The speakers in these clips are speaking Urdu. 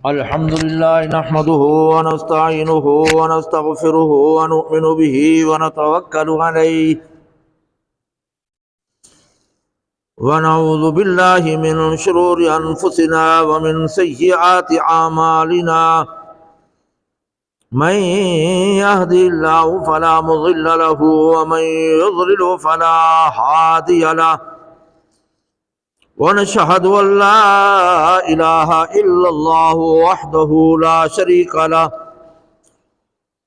الحمد لله نحمده ونستعينه ونستغفره ونؤمن به ونتوكل عليه ونعوذ بالله من شرور أنفسنا ومن سيئات أعمالنا من يهدي الله فلا مضل له ومن يضلل فلا هادي له ونشهد أن لا إله إلا الله وحده لا شريك له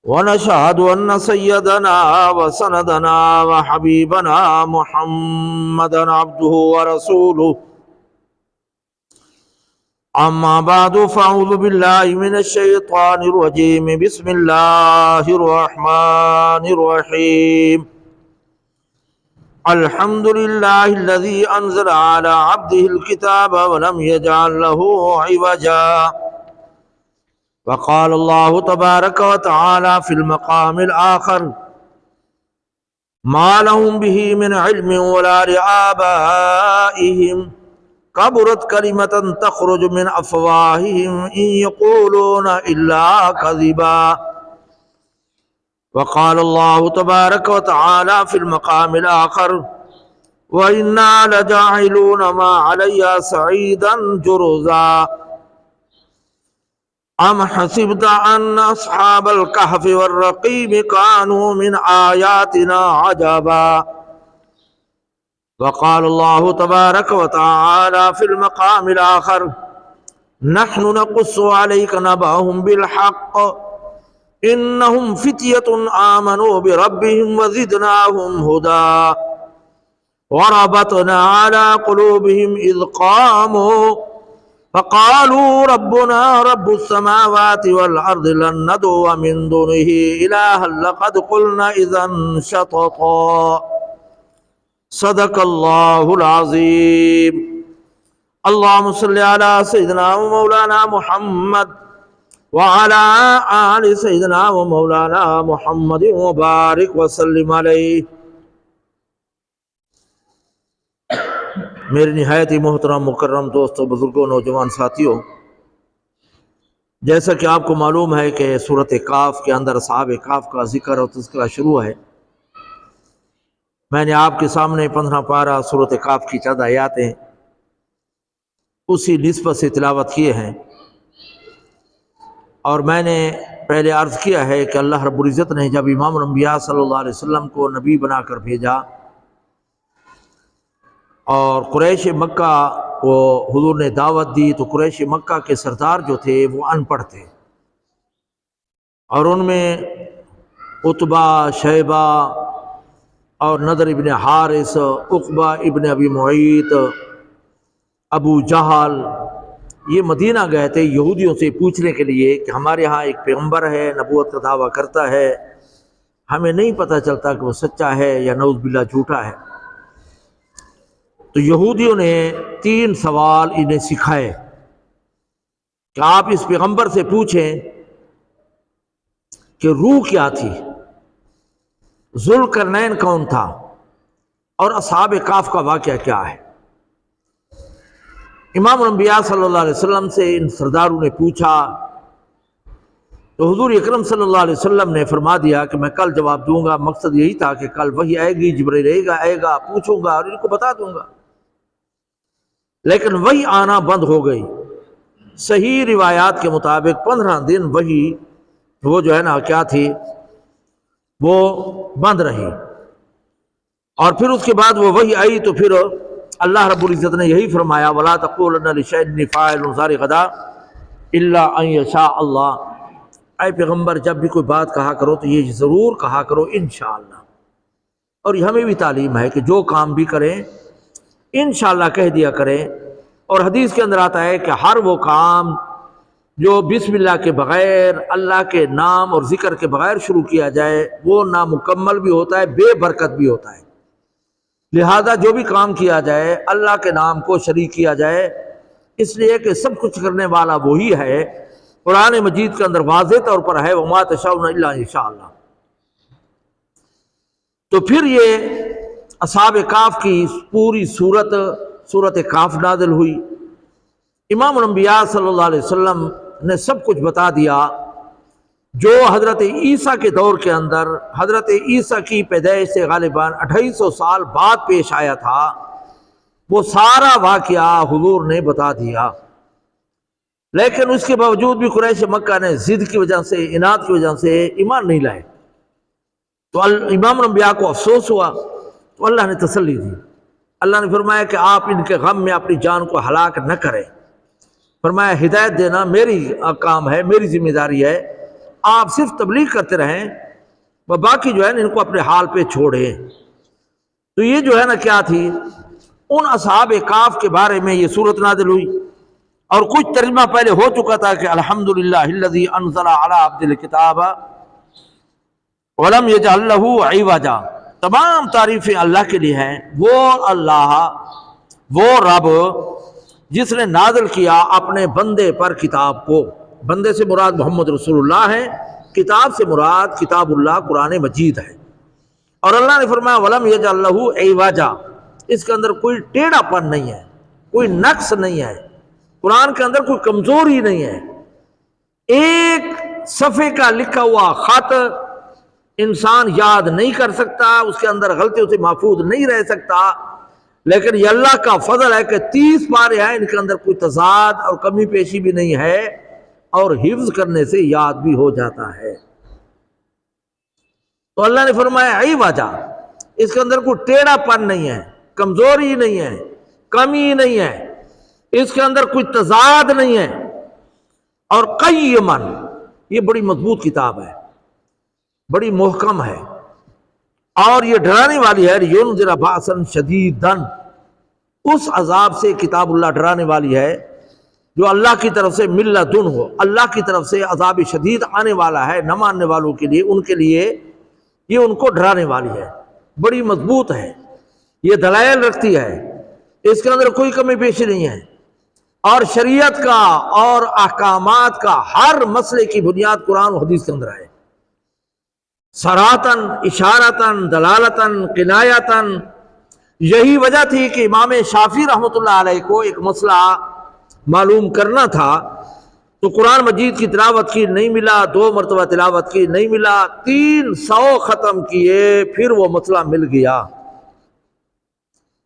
ونشهد أن سيدنا وسندنا وحبيبنا محمدا عبده ورسوله أما بعد فأعوذ بالله من الشيطان الرجيم بسم الله الرحمن الرحيم الحمد لله الذي أنزل على عبده الكتاب ولم يجعل له عوجا وقال الله تبارك وتعالى في المقام الآخر ما لهم به من علم ولا لآبائهم كبرت كلمة تخرج من أفواههم إن يقولون إلا كذبا وقال الله تبارك وتعالى في المقام الآخر وإنا لجاعلون ما عليها صعيدا جرزا أم حسبت أن أصحاب الكهف والرقيم كانوا من آياتنا عجبا وقال الله تبارك وتعالى في المقام الآخر نحن نقص عليك نبأهم بالحق إنهم فتية آمنوا بربهم وزدناهم هدى وربطنا على قلوبهم إذ قاموا فقالوا ربنا رب السماوات والأرض لن ندعو من دونه إلها لقد قلنا إذا شططا صدق الله العظيم اللهم صل على سيدنا ومولانا محمد وعلى آل سيدنا ومولانا محمد وبارك وسلم علیہ۔ میرے نہایت ہی محترم مکرم دوستوں، بزرگوں، نوجوان ساتھیوں، جیسا کہ آپ کو معلوم ہے کہ سورۃ کاف کے اندر اصحاب کاف کا ذکر اور تذکرہ شروع ہے۔ میں نے آپ کے سامنے 15 پارہ سورۃ کاف کی چند آیاتیں اسی نسبت سے تلاوت کیے ہیں، اور میں نے پہلے عرض کیا ہے کہ اللہ رب العزت نے جب امام الانبیاء صلی اللہ علیہ وسلم کو نبی بنا کر بھیجا اور قریش مکہ کو حضور نے دعوت دی، تو قریش مکہ کے سردار جو تھے وہ ان پڑھ تھے، اور ان میں عتبہ، شیبہ اور نضر ابن حارث، عقبہ ابن ابی معیط، ابو جہل، یہ مدینہ گئے تھے یہودیوں سے پوچھنے کے لیے کہ ہمارے ہاں ایک پیغمبر ہے، نبوت کا دعویٰ کرتا ہے، ہمیں نہیں پتہ چلتا کہ وہ سچا ہے یا نعوذ باللہ جھوٹا ہے۔ تو یہودیوں نے 3 سوال انہیں سکھائے کہ آپ اس پیغمبر سے پوچھیں کہ روح کیا تھی، ذوالقرنین کون تھا، اور اصحاب کاف کا واقعہ کیا ہے۔ امام الانبیاء صلی اللہ علیہ وسلم سے ان سرداروں نے پوچھا تو حضور اکرم صلی اللہ علیہ وسلم نے فرما دیا کہ میں کل جواب دوں گا۔ مقصد یہی تھا کہ کل وحی آئے گی، جبرائیل آئے گا، پوچھوں گا اور ان کو بتا دوں گا، لیکن وحی آنا بند ہو گئی۔ صحیح روایات کے مطابق 15 دن وحی وہ جو ہے نا کیا تھی، وہ بند رہی، اور پھر اس کے بعد وہ وحی آئی تو پھر اللہ رب العزت نے یہی فرمایا وَلَا تَقُولَنَّ لِشَيْءٍ إِنِّي فَاعِلٌ ذَلِكَ غَدًا إِلَّا أَن يَشَاءَ اللَّهُ۔ اے پیغمبر، جب بھی کوئی بات کہا کرو تو یہ ضرور کہا کرو انشاءاللہ، اور یہ ہمیں بھی تعلیم ہے کہ جو کام بھی کریں انشاءاللہ کہہ دیا کریں۔ اور حدیث کے اندر آتا ہے کہ ہر وہ کام جو بسم اللہ کے بغیر، اللہ کے نام اور ذکر کے بغیر شروع کیا جائے وہ نامکمل بھی ہوتا ہے، بے برکت بھی ہوتا ہے۔ لہذا جو بھی کام کیا جائے اللہ کے نام کو شریک کیا جائے، اس لیے کہ سب کچھ کرنے والا وہی ہے۔ قرآن مجید کے اندر واضح طور پر ہے وَمَا تَشَاءُونَ إِلَّا أَن يَشَاءَ اللَّهُ۔ تو پھر یہ اصحاب کاف کی پوری سورت کاف نازل ہوئی۔ امام الانبیاء صلی اللہ علیہ وسلم نے سب کچھ بتا دیا جو حضرت عیسیٰ کے دور کے اندر حضرت عیسیٰ کی پیدائش سے غالباً 2800 سال بعد پیش آیا تھا، وہ سارا واقعہ حضور نے بتا دیا۔ لیکن اس کے باوجود بھی قریش مکہ نے ضد کی وجہ سے، عناد کی وجہ سے ایمان نہیں لائے، تو امام الانبیاء کو افسوس ہوا، تو اللہ نے تسلی دی۔ اللہ نے فرمایا کہ آپ ان کے غم میں اپنی جان کو ہلاک نہ کریں، فرمایا ہدایت دینا میری کام ہے، میری ذمہ داری ہے، آپ صرف تبلیغ کرتے رہیں، باقی جو ہے نا ان کو اپنے حال پہ چھوڑیں۔ تو یہ جو ہے نا کیا تھی، ان اصحاب کہف کے بارے میں یہ صورت نازل ہوئی، اور کچھ ترجمہ پہلے ہو چکا تھا کہ الحمدللہ الذی انزل علی عبدہ الکتاب ولم یجعل لہ عوجا، تمام تعریفیں اللہ کے لیے ہیں، وہ اللہ، وہ رب جس نے نازل کیا اپنے بندے پر کتاب کو، بندے سے مراد محمد رسول اللہ ہے، کتاب سے مراد کتاب اللہ قرآن مجید ہے۔ اور اللہ نے فرمایا وَلَمْ يَجْعَلْ لَهُ عِوَجًا، اس کے اندر کوئی ٹیڑھا پن نہیں ہے، کوئی نقص نہیں ہے، قرآن کے اندر کوئی کمزوری نہیں ہے۔ ایک صفحے کا لکھا ہوا خط انسان یاد نہیں کر سکتا، اس کے اندر غلطیوں سے محفوظ نہیں رہ سکتا، لیکن یہ اللہ کا فضل ہے کہ 30 پارے ہیں، ان کے اندر کوئی تضاد اور کمی پیشی بھی نہیں ہے، اور حفظ کرنے سے یاد بھی ہو جاتا ہے۔ تو اللہ نے فرمایا عوجا، اس کے اندر کوئی ٹیڑھا پن نہیں ہے، کمزوری نہیں ہے، کمی نہیں ہے، اس کے اندر کوئی تضاد نہیں ہے، اور قیماً، یہ بڑی مضبوط کتاب ہے، بڑی محکم ہے، اور یہ ڈرانے والی ہے، لینذر بأسا شدیدا، اس عذاب سے کتاب اللہ ڈرانے والی ہے جو اللہ کی طرف سے من لدن ہو، اللہ کی طرف سے عذاب شدید آنے والا ہے نہ ماننے والوں کے لیے، ان کے لیے یہ ان کو ڈرانے والی ہے، بڑی مضبوط ہے، یہ دلائل رکھتی ہے، اس کے اندر کوئی کمی پیشی نہیں ہے، اور شریعت کا اور احکامات کا ہر مسئلے کی بنیاد قرآن و حدیث کے اندر ہے، صراحتاً، اشارتاً، دلالتاً، کنایتاً۔ یہی وجہ تھی کہ امام شافعی رحمۃ اللہ علیہ کو ایک مسئلہ معلوم کرنا تھا، تو قرآن مجید کی تلاوت کی نہیں ملا، 2 مرتبہ تلاوت کی نہیں ملا، 300 ختم کیے، پھر وہ مسئلہ مل گیا۔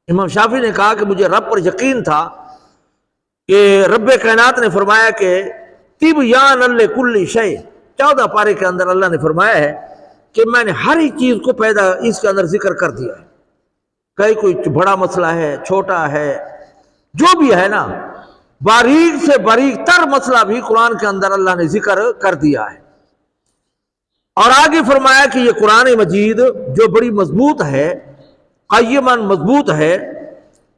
امام شافعی نے کہا کہ مجھے رب پر یقین تھا کہ رب کائنات نے فرمایا کہ تبیان لکل شیء، 14 پارے کے اندر اللہ نے فرمایا ہے کہ میں نے ہر ایک چیز کو پیدا اس کے اندر ذکر کر دیا ہے، کہیں کوئی بڑا مسئلہ ہے، چھوٹا ہے، جو بھی ہے نا، باریک سے باریک تر مسئلہ بھی قرآن کے اندر اللہ نے ذکر کر دیا ہے۔ اور آگے فرمایا کہ یہ قرآن مجید جو بڑی مضبوط ہے، قیماً مضبوط ہے،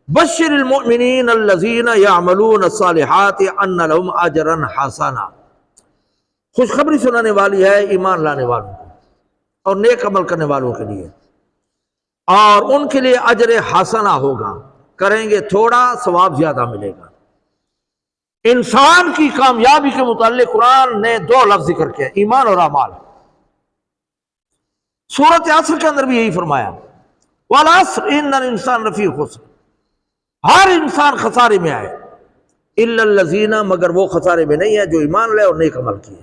بشر المؤمنین الذین یعملون الصالحات ان لهم اجرا حسنا، خوشخبری سنانے والی ہے ایمان لانے والوں کو اور نیک عمل کرنے والوں کے لیے، اور ان کے لیے اجر حسنہ ہوگا، کریں گے تھوڑا ثواب زیادہ ملے گا۔ انسان کی کامیابی کے متعلق قرآن نے 2 لفظ ذکر کیا، ایمان اور اعمال۔ سورۃ عصر کے اندر بھی یہی فرمایا، والعصر ان الانسان لفی خسر، ہر انسان خسارے میں آئے، الا الذین، مگر وہ خسارے میں نہیں ہے جو ایمان لے اور نیک عمل کیے،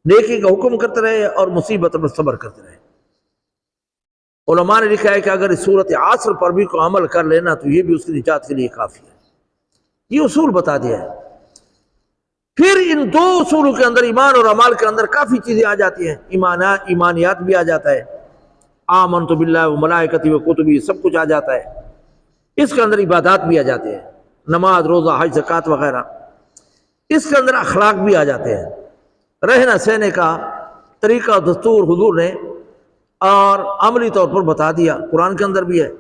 نیکی کا حکم کرتے رہے اور مصیبت پر صبر کرتے رہے۔ علماء نے لکھا ہے کہ اگر اس صورت عصر پر بھی کوئی عمل کر لینا تو یہ بھی اس کی نجات کے لیے کافی ہے، یہ اصول بتا دیا ہے۔ پھر ان 2 اصولوں کے اندر، ایمان اور اعمال کے اندر کافی چیزیں آ جاتی ہیں، ایمانیات بھی آ جاتا ہے، آمنت باللہ و ملائکتی و کتبی، سب کچھ آ جاتا ہے، اس کے اندر عبادات بھی آ جاتے ہیں، نماز، روزہ، حج، زکوٰۃ وغیرہ، اس کے اندر اخلاق بھی آ جاتے ہیں، رہنا سہنے کا طریقہ دستور حضور نے اور عملی طور پر بتا دیا، قرآن کے اندر بھی ہے۔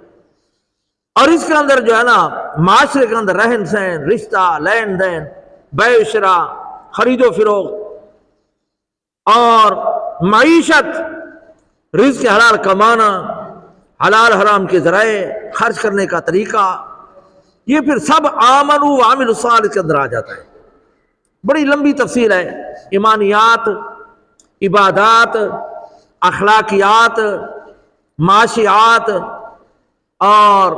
اور اس کے اندر جو ہے نا معاشرے کے اندر رہن سہن، رشتہ، لین دین، بیع و شراء، خرید و فروخت اور معیشت، رزق حلال کمانا، حلال حرام کے ذرائع، خرچ کرنے کا طریقہ، یہ پھر سب آمنوا وعملوا الصالحات کے اندر آ جاتا ہے۔ بڑی لمبی تفصیل ہے، ایمانیات، عبادات، اخلاقیات، معاشیات اور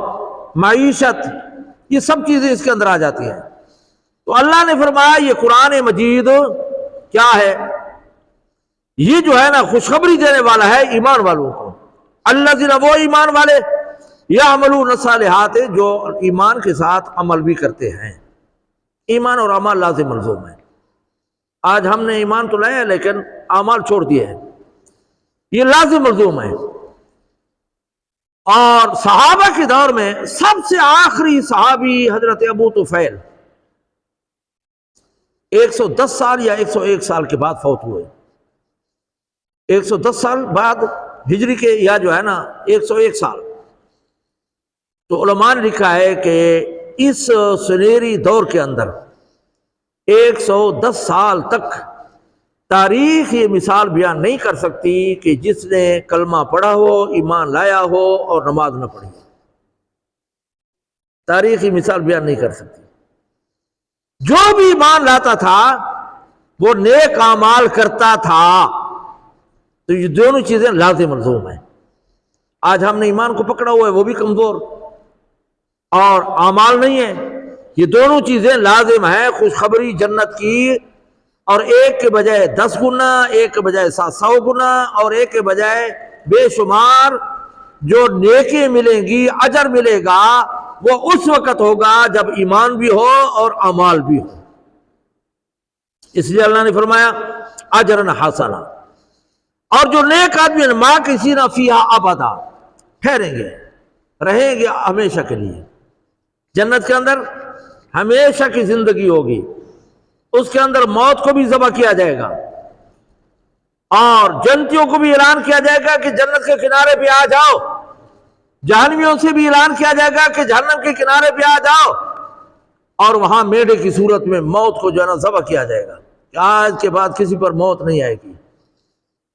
معیشت، یہ سب چیزیں اس کے اندر آ جاتی ہیں۔ تو اللہ نے فرمایا یہ قرآن مجید کیا ہے؟ یہ جو ہے نا خوشخبری دینے والا ہے ایمان والوں کو، الذین، وہ ایمان والے، یعملون الصالحات، جو ایمان کے ساتھ عمل بھی کرتے ہیں۔ ایمان اور عمل لازم ملزوم ہے۔ آج ہم نے ایمان تو لایا لیکن اعمال چھوڑ دیے ہیں، یہ لازم ملزوم ہے۔ اور صحابہ کے دور میں سب سے آخری صحابی حضرت ابو طفیل 110 سال یا 101 سال کے بعد فوت ہوئے، 110 سال بعد ہجری کے، یا جو ہے نا 101 سال۔ تو علماء نے لکھا ہے کہ اس سنہری دور کے اندر 110 سال تک تاریخ یہ مثال بیان نہیں کر سکتی کہ جس نے کلمہ پڑھا ہو، ایمان لایا ہو اور نماز نہ پڑھی، تاریخ یہ مثال بیان نہیں کر سکتی۔ جو بھی ایمان لاتا تھا وہ نیک اعمال کرتا تھا، تو یہ دونوں چیزیں لازم ملزوم ہیں۔ آج ہم نے ایمان کو پکڑا ہوا ہے، وہ بھی کمزور، اور اعمال نہیں ہے، یہ دونوں چیزیں لازم ہیں خوشخبری جنت کی، اور ایک کے بجائے 10 گنا، ایک کے بجائے 700 گنا، اور ایک کے بجائے بے شمار جو نیکی ملیں گی، اجر ملے گا، وہ اس وقت ہوگا جب ایمان بھی ہو اور اعمال بھی ہو۔ اس لیے اللہ نے فرمایا اجرا حسنا، اور جو نیک آدمی ہیں ماکثین فیہا ابدا، ٹھہریں گے، رہیں گے ہمیشہ کے لیے جنت کے اندر، ہمیشہ کی زندگی ہوگی۔ اس کے اندر موت کو بھی ذبح کیا جائے گا، اور جنتیوں کو بھی اعلان کیا جائے گا کہ جنت کے کنارے پہ آ جاؤ، جہنمیوں سے بھی اعلان کیا جائے گا کہ جہنم کے کنارے پہ آ جاؤ، اور وہاں میڈے کی صورت میں موت کو جو ہے نا ذبح کیا جائے گا کہ آج کے بعد کسی پر موت نہیں آئے گی۔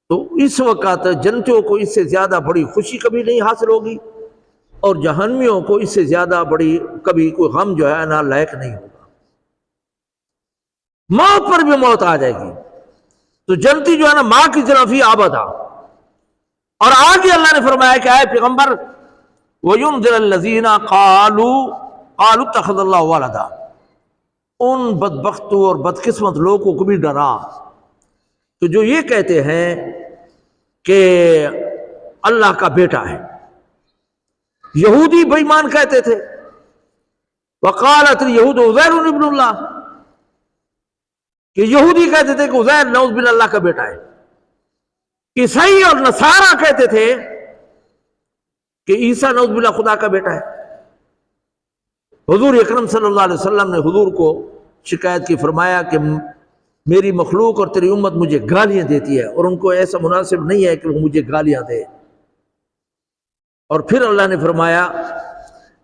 تو اس وقت جنتیوں کو اس سے زیادہ بڑی خوشی کبھی نہیں حاصل ہوگی، اور جہنمیوں کو اس سے زیادہ بڑی کبھی کوئی غم جو ہے نا لائق نہیں ہوگا۔ موت پر بھی موت آ جائے گی، تو جنتی جو ہے نا ماں کی جنفی آبدا۔ اور آگے اللہ نے فرمایا کہ اے پیغمبر وَيُنذِرَ الَّذِينَ قَالُوا اتَّخَذَ اللَّهُ وَلَدًا، ان بدبختوں اور بدقسمت لوگوں کو بھی ڈرا تو جو یہ کہتے ہیں کہ اللہ کا بیٹا ہے۔ یہودی بے ایمان کہتے تھے، وقالت اليہود عزیر ابن اللہ، کہ یہودی کہتے تھے کہ عزیر نعوذ باللہ اللہ کا بیٹا ہے۔ عیسائی اور نصارہ کہتے تھے کہ عیسیٰ نعوذ باللہ خدا کا بیٹا ہے۔ حضور اکرم صلی اللہ علیہ وسلم نے حضور کو شکایت کی، فرمایا کہ میری مخلوق اور تیری امت مجھے گالیاں دیتی ہے، اور ان کو ایسا مناسب نہیں ہے کہ وہ مجھے گالیاں دے۔ اور پھر اللہ نے فرمایا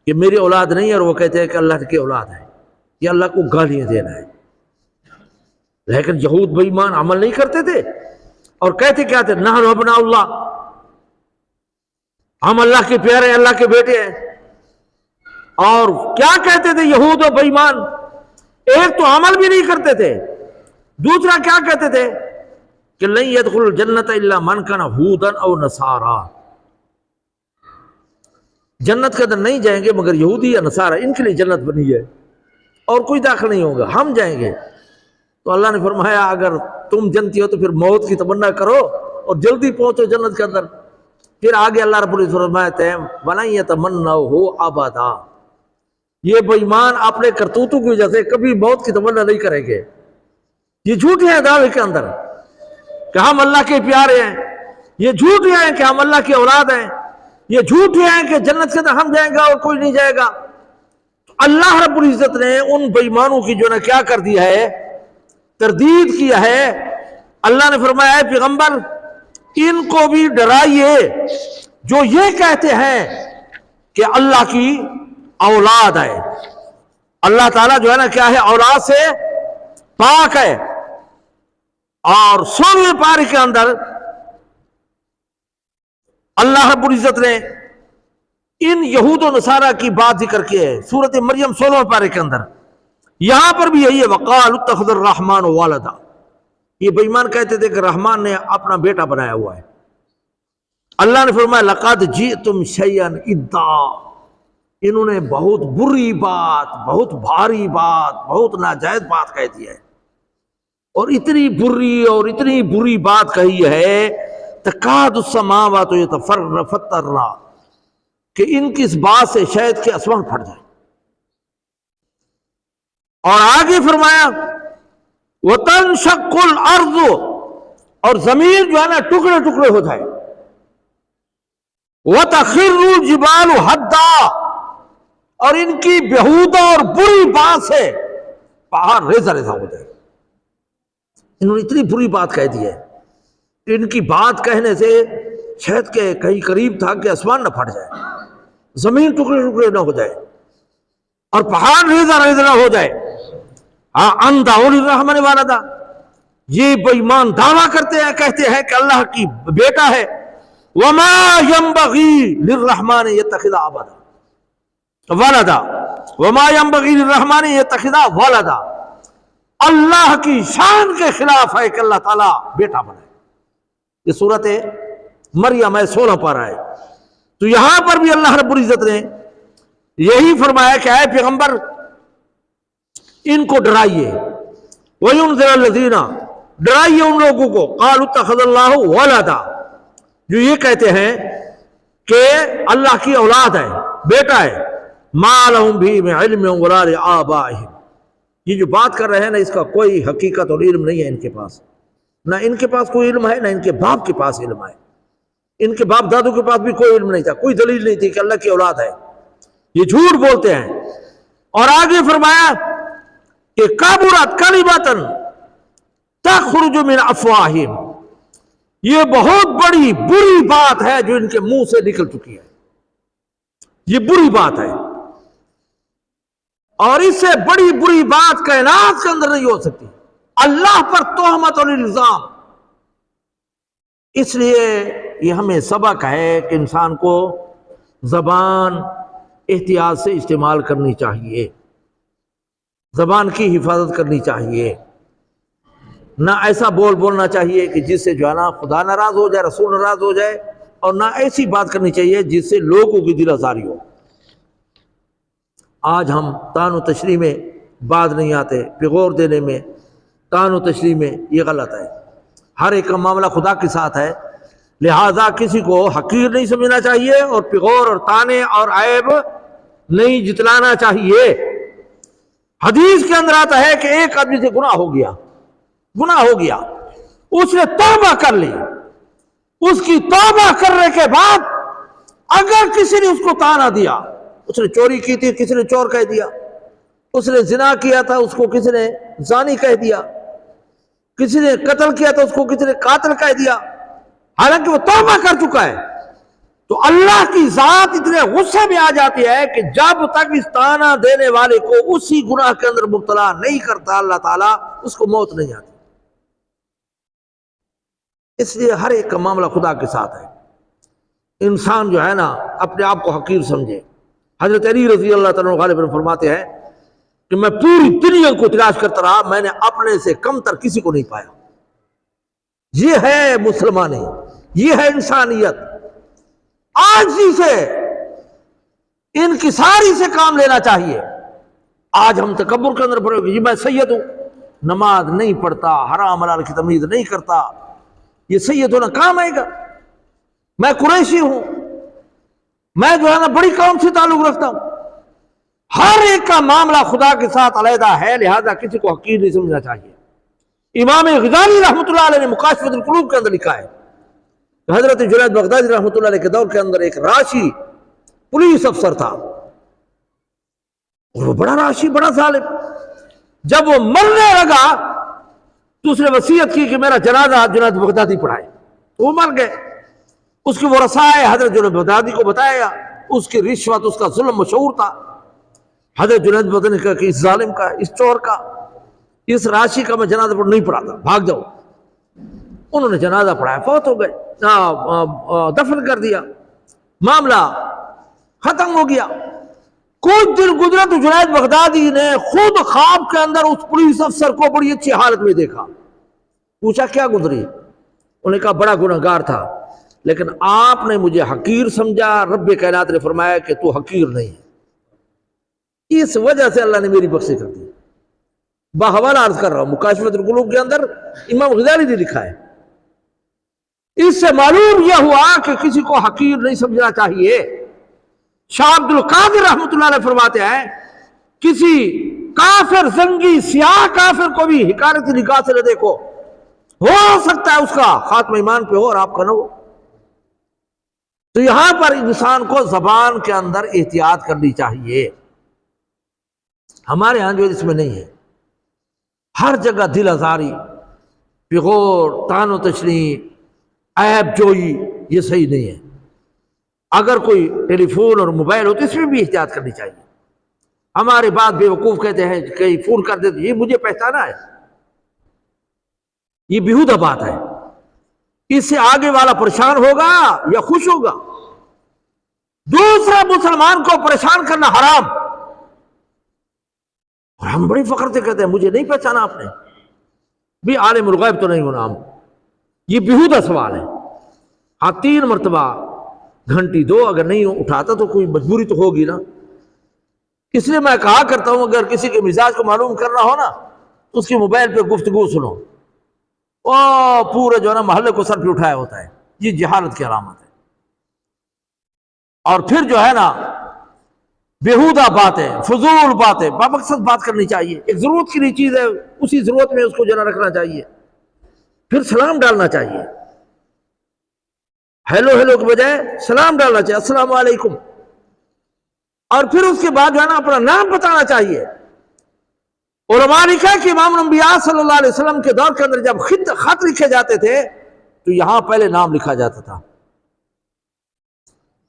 کہ میری اولاد نہیں ہے، اور وہ کہتے ہیں کہ اللہ کی اولاد ہے، یہ اللہ کو گالیاں دینا ہے۔ لیکن یہود بے ایمان عمل نہیں کرتے تھے، اور کہتے کیا تھے، نحن ابناء اللہ، ہم اللہ کے پیارے، اللہ کے بیٹے ہیں۔ اور کیا کہتے تھے یہود و بے ایمان؟ ایک تو عمل بھی نہیں کرتے تھے، دوسرا کیا کہتے تھے کہ لن يدخل الجنت الا من كان هودا او نصارا، جنت کے اندر نہیں جائیں گے مگر یہودی یا نصارہ، ان کے لیے جنت بنی ہے، اور کوئی داخل نہیں ہوگا، ہم جائیں گے۔ تو اللہ نے فرمایا اگر تم جنتی ہو تو پھر موت کی تمنا کرو اور جلدی پہنچو جنت کے اندر۔ پھر آگے اللہ رب العزت فرماتے ہیں وَلَن يَتَمَنَّوْهُ أَبَدًا، یہ بے ایمان اپنے کرتوتوں کی وجہ سے کبھی موت کی تمنا نہیں کریں گے۔ یہ جھوٹ ہے دعوے کے اندر کہ ہم اللہ کے پیارے ہیں، یہ جھوٹ ہے کہ ہم اللہ کی اولاد ہیں، یہ جھوٹ ہے کہ جنت کے اندر ہم جائیں گا اور کوئی نہیں جائے گا۔ اللہ رب العزت نے ان بے ایمانوں کی جو ہے کیا کر دیا ہے، تردید کیا ہے۔ اللہ نے فرمایا ہے پیغمبر ان کو بھی ڈرائیے جو یہ کہتے ہیں کہ اللہ کی اولاد ہے۔ اللہ تعالیٰ جو ہے نا کیا ہے، اولاد سے پاک ہے۔ اور 16ویں پارے کے اندر اللہ رب العزت نے ان یہود و نصارہ کی بات ذکر کی ہے سورۃ مریم 16ویں پارے کے اندر، یہاں پر بھی یہی ہے وَقَالُوا اتَّخَذَ الرَّحْمَنُ وَلَدًا، یہ بے ایمان کہتے تھے کہ رحمان نے اپنا بیٹا بنایا ہوا ہے۔ اللہ نے فرمایا لَقَدْ جِئْتُمْ شَيْئًا إِدًّا، انہوں نے بہت بری بات، بہت بھاری بات، بہت ناجائز بات کہہ دی ہے، اور اتنی بری بات کہی ہے تکاد السماوات یتفطرن، کہ ان کی اس بات سے شاید کہ آسمان پھٹ جائے۔ اور آگے فرمایا وَتَنشَقُّ الْأَرْضُ، اور زمین جو ہے نا ٹکڑے ٹکڑے ہو جائے، وَتَخِرُّ الْجِبَالُ هَدًّا، اور ان کی بےہودہ اور بری بات سے پہاڑ ریزہ ریزہ ہو جائے۔ انہوں نے اتنی بری بات کہہ دی ہے، ان کی بات کہنے سے شاید کہ کہیں قریب تھا کہ آسمان نہ پھٹ جائے، زمین ٹکڑے ٹکڑے نہ ہو جائے، اور پہاڑ ریزہ ریزہ نہ ہو جائے۔ ان دعوا للرحمن ولدا، یہ بے ایمان دعویٰ کرتے ہیں، کہتے ہیں کہ اللہ کی بیٹا ہے۔ وما ينبغي للرحمن يتخذ ولدا، وما ينبغي للرحمن يتخذ ولدا، اللہ کی شان کے خلاف ہے کہ اللہ تعالیٰ بیٹا بنائے۔ یہ سورت مریم ہے 16 پارہ ہے۔ تو یہاں پر بھی اللہ رب العزت نے یہی فرمایا کہ اے پیغمبر ان کو ڈرائیے، وَيُنذِرَ الَّذِينَ، ڈرائیے ان لوگوں کو قَالُوا اتَّخَذَ اللَّهُ وَلَدًا، جو یہ کہتے ہیں کہ اللہ کی اولاد ہے، بیٹا ہے۔ مَا لَهُمْ بِهِ مِنْ عِلْمٍ وَلَا لِآبَائِهِمْ، یہ جو بات کر رہے ہیں نا اس کا کوئی حقیقت اور علم نہیں ہے ان کے پاس، نہ ان کے پاس کوئی علم ہے، نہ ان کے باپ کے پاس علم ہے۔ ان کے باپ دادوں کے پاس بھی کوئی علم نہیں تھا، کوئی دلیل نہیں تھی کہ اللہ کی اولاد ہے، یہ جھوٹ بولتے ہیں۔ اور آگے فرمایا کہ کبرت کلمۃ تخرج من افواہہم، یہ بہت بڑی بری بات ہے جو ان کے منہ سے نکل چکی ہے، یہ بری بات ہے، اور اس سے بڑی بری بات کائنات کے اندر نہیں ہو سکتی، اللہ پر تہمت اور الزام۔ اس لیے یہ ہمیں سبق ہے کہ انسان کو زبان احتیاط سے استعمال کرنی چاہیے، زبان کی حفاظت کرنی چاہیے، نہ ایسا بولنا چاہیے کہ جس سے جو ہے نا خدا ناراض ہو جائے، رسول ناراض ہو جائے، اور نہ ایسی بات کرنی چاہیے جس سے لوگوں کی دل آزاری ہو۔ آج ہم طعن و تشریح میں بعد نہیں آتے، پیغور دینے میں، طعن و تشریح میں، یہ غلط ہے۔ ہر ایک کا معاملہ خدا کے ساتھ ہے، لہذا کسی کو حقیر نہیں سمجھنا چاہیے، اور پیغور اور طعنے اور عیب نہیں جتلانا چاہیے۔ حدیث کے اندر آتا ہے کہ ایک آدمی سے گناہ ہو گیا، اس نے توبہ کر لی، اس کی توبہ کرنے کے بعد اگر کسی نے اس کو طعنہ دیا، اس نے چوری کی تھی کسی نے چور کہہ دیا، اس نے زنا کیا تھا اس کو کسی نے زانی کہہ دیا، کسی نے قتل کیا تھا اس کو کسی نے قاتل کہہ دیا، حالانکہ وہ توبہ کر چکا ہے، تو اللہ کی ذات اتنے غصے میں آ جاتی ہے کہ جب تک اس طعنہ دینے والے کو اسی گناہ کے اندر مبتلا نہیں کرتا اللہ تعالیٰ، اس کو موت نہیں آتی۔ اس لیے ہر ایک کا معاملہ خدا کے ساتھ ہے، انسان جو ہے نا اپنے آپ کو حقیر سمجھے۔ حضرت علی رضی اللہ تعالیٰ عنہ غالباً فرماتے ہیں کہ میں پوری دنیا کو تلاش کرتا رہا، میں نے اپنے سے کم تر کسی کو نہیں پایا۔ یہ ہے مسلمانی، یہ ہے انسانیت، آجزی سے، انکساری سے کام لینا چاہیے۔ آج ہم تکبر کے اندر پڑے یہ میں سید ہوں، نماز نہیں پڑھتا، حرام حلال کی تمیز نہیں کرتا، یہ سید ہونا کام آئے گا؟ میں قریشی ہوں، میں جو ہے نا بڑی قوم سے تعلق رکھتا ہوں۔ ہر ایک کا معاملہ خدا کے ساتھ علیحدہ ہے، لہذا کسی کو حقیر نہیں سمجھنا چاہیے۔ امام غزالی رحمۃ اللہ علیہ نے مکاشفۃ القلوب کے اندر لکھا ہے کہ حضرت جنید بغدادی رحمۃ اللہ علیہ کے دور کے اندر ایک راشی پولیس افسر تھا، اور وہ بڑا راشی، بڑا ظالم۔ جب وہ مرنے لگا تو اس نے وصیت کی کہ میرا جنازہ جنید بغدادی پڑھائے، وہ مر گئے۔ اس کے ورثاء حضرت جنید بغدادی کو بتایا، اس کی رشوت، اس کا ظلم مشہور تھا۔ حضرت جنید بغدادی نے کہا کہ اس ظالم کا، اس چور کا، اس راشی کا میں جنازہ نہیں پڑھاتا، بھاگ جاؤ۔ انہوں نے جنازہ پڑھایا، فوت ہو گئے، دفن کر دیا، معاملہ ختم ہو گیا۔ کچھ دن گزرا تو جنید بغدادی نے خود خواب کے اندر اس پولیس افسر کو بڑی اچھی حالت میں دیکھا، پوچھا کیا گزری؟ انہوں نے کہا بڑا گنہگار تھا، لیکن آپ نے مجھے حقیر سمجھا، رب کائنات نے فرمایا کہ تو حقیر نہیں ہے، اس وجہ سے اللہ نے میری بخشی کر دی. باحوالہ عرض کر رہا ہوں، مکاشفۃ القلوب کے اندر امام غزالی نے لکھا ہے. اس سے معلوم یہ ہوا کہ کسی کو حقیر نہیں سمجھنا چاہیے. شاہ عبد القادر رحمۃ اللہ علیہ فرماتے ہیں کسی کافر، زنگی سیاہ کافر کو بھی حقارت کی نگاہ سے نہ دیکھو، ہو سکتا ہے اس کا خاتمہ ایمان پہ ہو اور آپ کا نہ ہو. تو یہاں پر انسان کو زبان کے اندر احتیاط کرنی چاہیے. ہمارے ہاں جو اس میں نہیں ہے، ہر جگہ دل آزاری، بغور، طعن و تشنیع، عیب جوئی، یہ صحیح نہیں ہے. اگر کوئی ٹیلی فون اور موبائل ہو تو اس میں بھی احتیاط کرنی چاہیے. ہمارے بعد بے وقوف کہتے ہیں کہ فون کر دیتے یہ مجھے پہچانا ہے، یہ بیہودہ بات ہے. اس سے آگے والا پریشان ہوگا یا خوش ہوگا؟ دوسرا مسلمان کو پریشان کرنا حرام. اور ہم بڑی فخر سے کہتے ہیں مجھے نہیں پہچانا آپ نے، بھی عالم الغیب تو نہیں ہوں نام. یہ بیہودہ سوال ہے. ہاں 3 مرتبہ گھنٹی دو، اگر نہیں اٹھاتا تو کوئی مجبوری تو ہوگی نا. اس لیے میں کہا کرتا ہوں اگر کسی کے مزاج کو معلوم کرنا ہو نا تو اس کے موبائل پہ گفتگو سنو، پورے جو ہے نا محلے کو سر پہ اٹھایا ہوتا ہے. یہ جہالت کی علامت ہے. اور پھر جو ہے نا بیہودہ باتیں، فضول باتیں، بامقصد بات کرنی چاہیے. ایک ضرورت کی چیز ہے، اسی ضرورت میں اس کو جو ہے نا رکھنا چاہیے. پھر سلام ڈالنا چاہیے. ہیلو ہیلو کے بجائے سلام ڈالنا چاہیے، السلام علیکم. اور پھر اس کے بعد جو ہے نا اپنا نام بتانا چاہیے. علماء نے کہا کہ امام الانبیاء صلی اللہ علیہ وسلم کے دور کے اندر جب خط لکھے جاتے تھے تو یہاں پہلے نام لکھا جاتا تھا،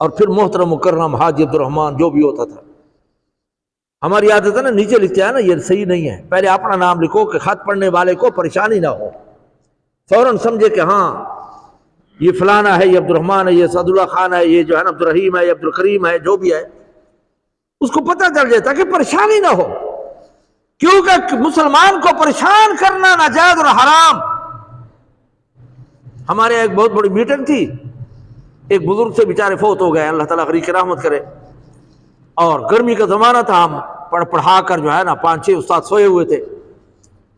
اور پھر محترم مکرم حاجی عبد الرحمن جو بھی ہوتا تھا. ہماری عادت ہے نا نیچے لکھتے ہیں نا، یہ صحیح نہیں ہے. پہلے اپنا نام لکھو کہ خط پڑھنے والے کو پریشانی نہ ہو، فوراً سمجھے کہ ہاں یہ فلانا ہے، یہ عبد الرحمن ہے، یہ سعد اللہ خان ہے، یہ جو ہے نا عبد الرحیم ہے، یہ عبد الکریم ہے، جو بھی ہے اس کو پتہ چل جائے تاکہ پریشانی نہ ہو. کیونکہ مسلمان کو پریشان کرنا ناجائز اور حرام. ہمارے ایک بہت بڑی میٹنگ تھی، ایک بزرگ سے بیچارے فوت ہو گئے، اللہ تعالیٰ غریق رحمت کرے. اور گرمی کا زمانہ تھا، ہم پڑھا کر جو ہے نا 5-6 استاد سوئے ہوئے تھے،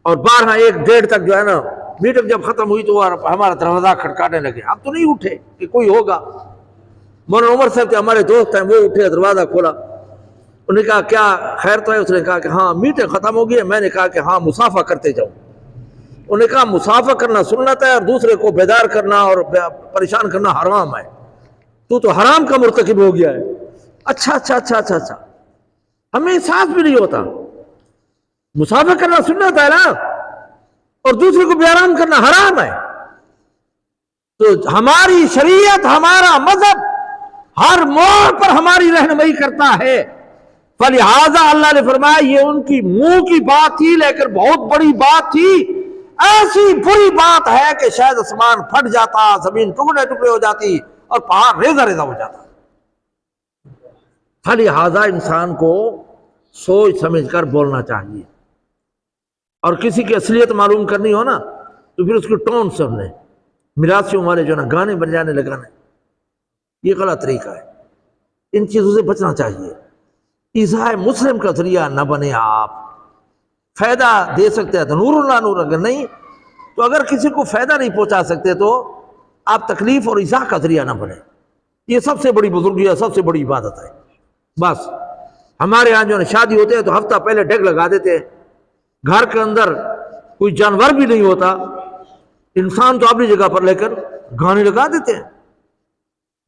اور 12-1-1:30 تک جو ہے نا میٹنگ جب ختم ہوئی تو ہمارا دروازہ کھٹکھانے لگے. اب تو نہیں اٹھے کہ کوئی ہوگا. مولانا عمر صاحب تھے ہمارے دوست ہیں، وہ اٹھے، دروازہ کھولا. انہوں نے کہا کیا خیر تو ہے؟ اس نے کہا کہ ہاں میٹنگ ختم ہو گئی ہے. میں نے کہا کہ ہاں مصافحہ کرتے جاؤ. انہوں نے کہا مصافحہ کرنا سنت ہے اور دوسرے کو بیدار کرنا اور پریشان کرنا حرام ہے. تو حرام کا مرتکب ہو گیا ہے. اچھا ہمیں احساس بھی نہیں ہوتا. مصافحہ کرنا سنت ہے نا، اور دوسرے کو بیرام کرنا حرام ہے. تو ہماری شریعت، ہمارا مذہب ہر موڑ پر ہماری رہنمائی کرتا ہے. فلہذا اللہ نے فرمایا یہ ان کی منہ کی بات تھی لیکن بہت بڑی بات تھی. ایسی بری بات ہے کہ شاید آسمان پھٹ جاتا، زمین ٹکڑے ٹکڑے ہو جاتی اور پہاڑ ریزہ ریزہ ہو جاتا. فلہذا انسان کو سوچ سمجھ کر بولنا چاہیے. اور کسی کی اصلیت معلوم کرنی ہو نا تو پھر اس کی ٹون سننے. میراثیوں والے جو نا گانے بجانے لگانے، یہ غلط طریقہ ہے. ان چیزوں سے بچنا چاہیے. ایذاء مسلم کا ذریعہ نہ بنے. آپ فائدہ دے سکتے ہیں تو نور اللہ نور، اگر نہیں تو اگر کسی کو فائدہ نہیں پہنچا سکتے تو آپ تکلیف اور ایذاء کا ذریعہ نہ بنے. یہ سب سے بڑی بزرگی ہے، سب سے بڑی عبادت ہے. بس ہمارے یہاں جو شادی ہوتے ہیں تو ہفتہ پہلے ڈیک لگا دیتے ہیں. گھر کے اندر کوئی جانور بھی نہیں ہوتا، انسان تو اپنی جگہ پر لے کر گانے لگا دیتے ہیں.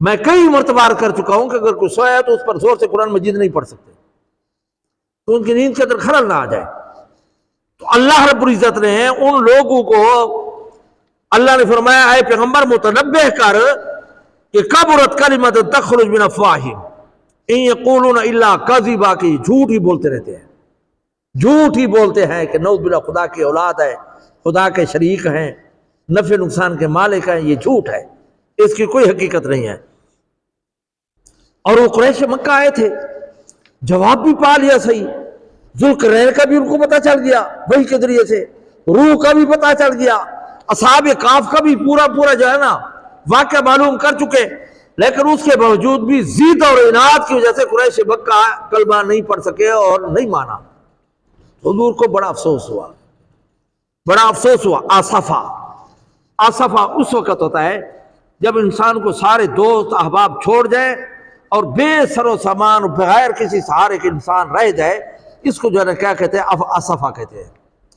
میں کئی مرتبہ کر چکا ہوں کہ اگر کوئی سویا ہے تو اس پر زور سے قرآن مجید نہیں پڑھ سکتے تو ان کی نیند کے اندر خلل نہ آ جائے. تو اللہ رب العزت نے ان لوگوں کو، اللہ نے فرمایا اے پیغمبر متنبہ کر کہ کبرت کلمۃ تخرج من افواہہم ان یقولون الا کذبا، کہ جھوٹ ہی بولتے رہتے ہیں، جھوٹ ہی بولتے ہیں کہ نعوذ باللہ خدا کی اولاد ہے، خدا کے شریک ہیں، نفع نقصان کے مالک ہیں. یہ جھوٹ ہے، اس کی کوئی حقیقت نہیں ہے. اور وہ قریش مکہ آئے تھے، جواب بھی پا لیا صحیح. ذوالقرنین کا بھی ان کو پتہ چل گیا وحی کے ذریعے سے، روح کا بھی پتہ چل گیا، اصحاب کہف کا بھی پورا جو ہے نا واقعہ معلوم کر چکے. لیکن اس کے باوجود بھی ضد اور اناد کی وجہ سے قریش مکہ کلمہ نہیں پڑھ سکے اور نہیں مانا. حضور کو بڑا افسوس ہوا، بڑا افسوس ہوا. آصفہ اس وقت ہوتا ہے جب انسان کو سارے دوست احباب چھوڑ جائے اور بے سر و سامان بغیر کسی سہارے کے انسان رہ جائے، اس کو جو ہے نا کیا کہتے ہیں؟ آصفہ کہتے ہیں.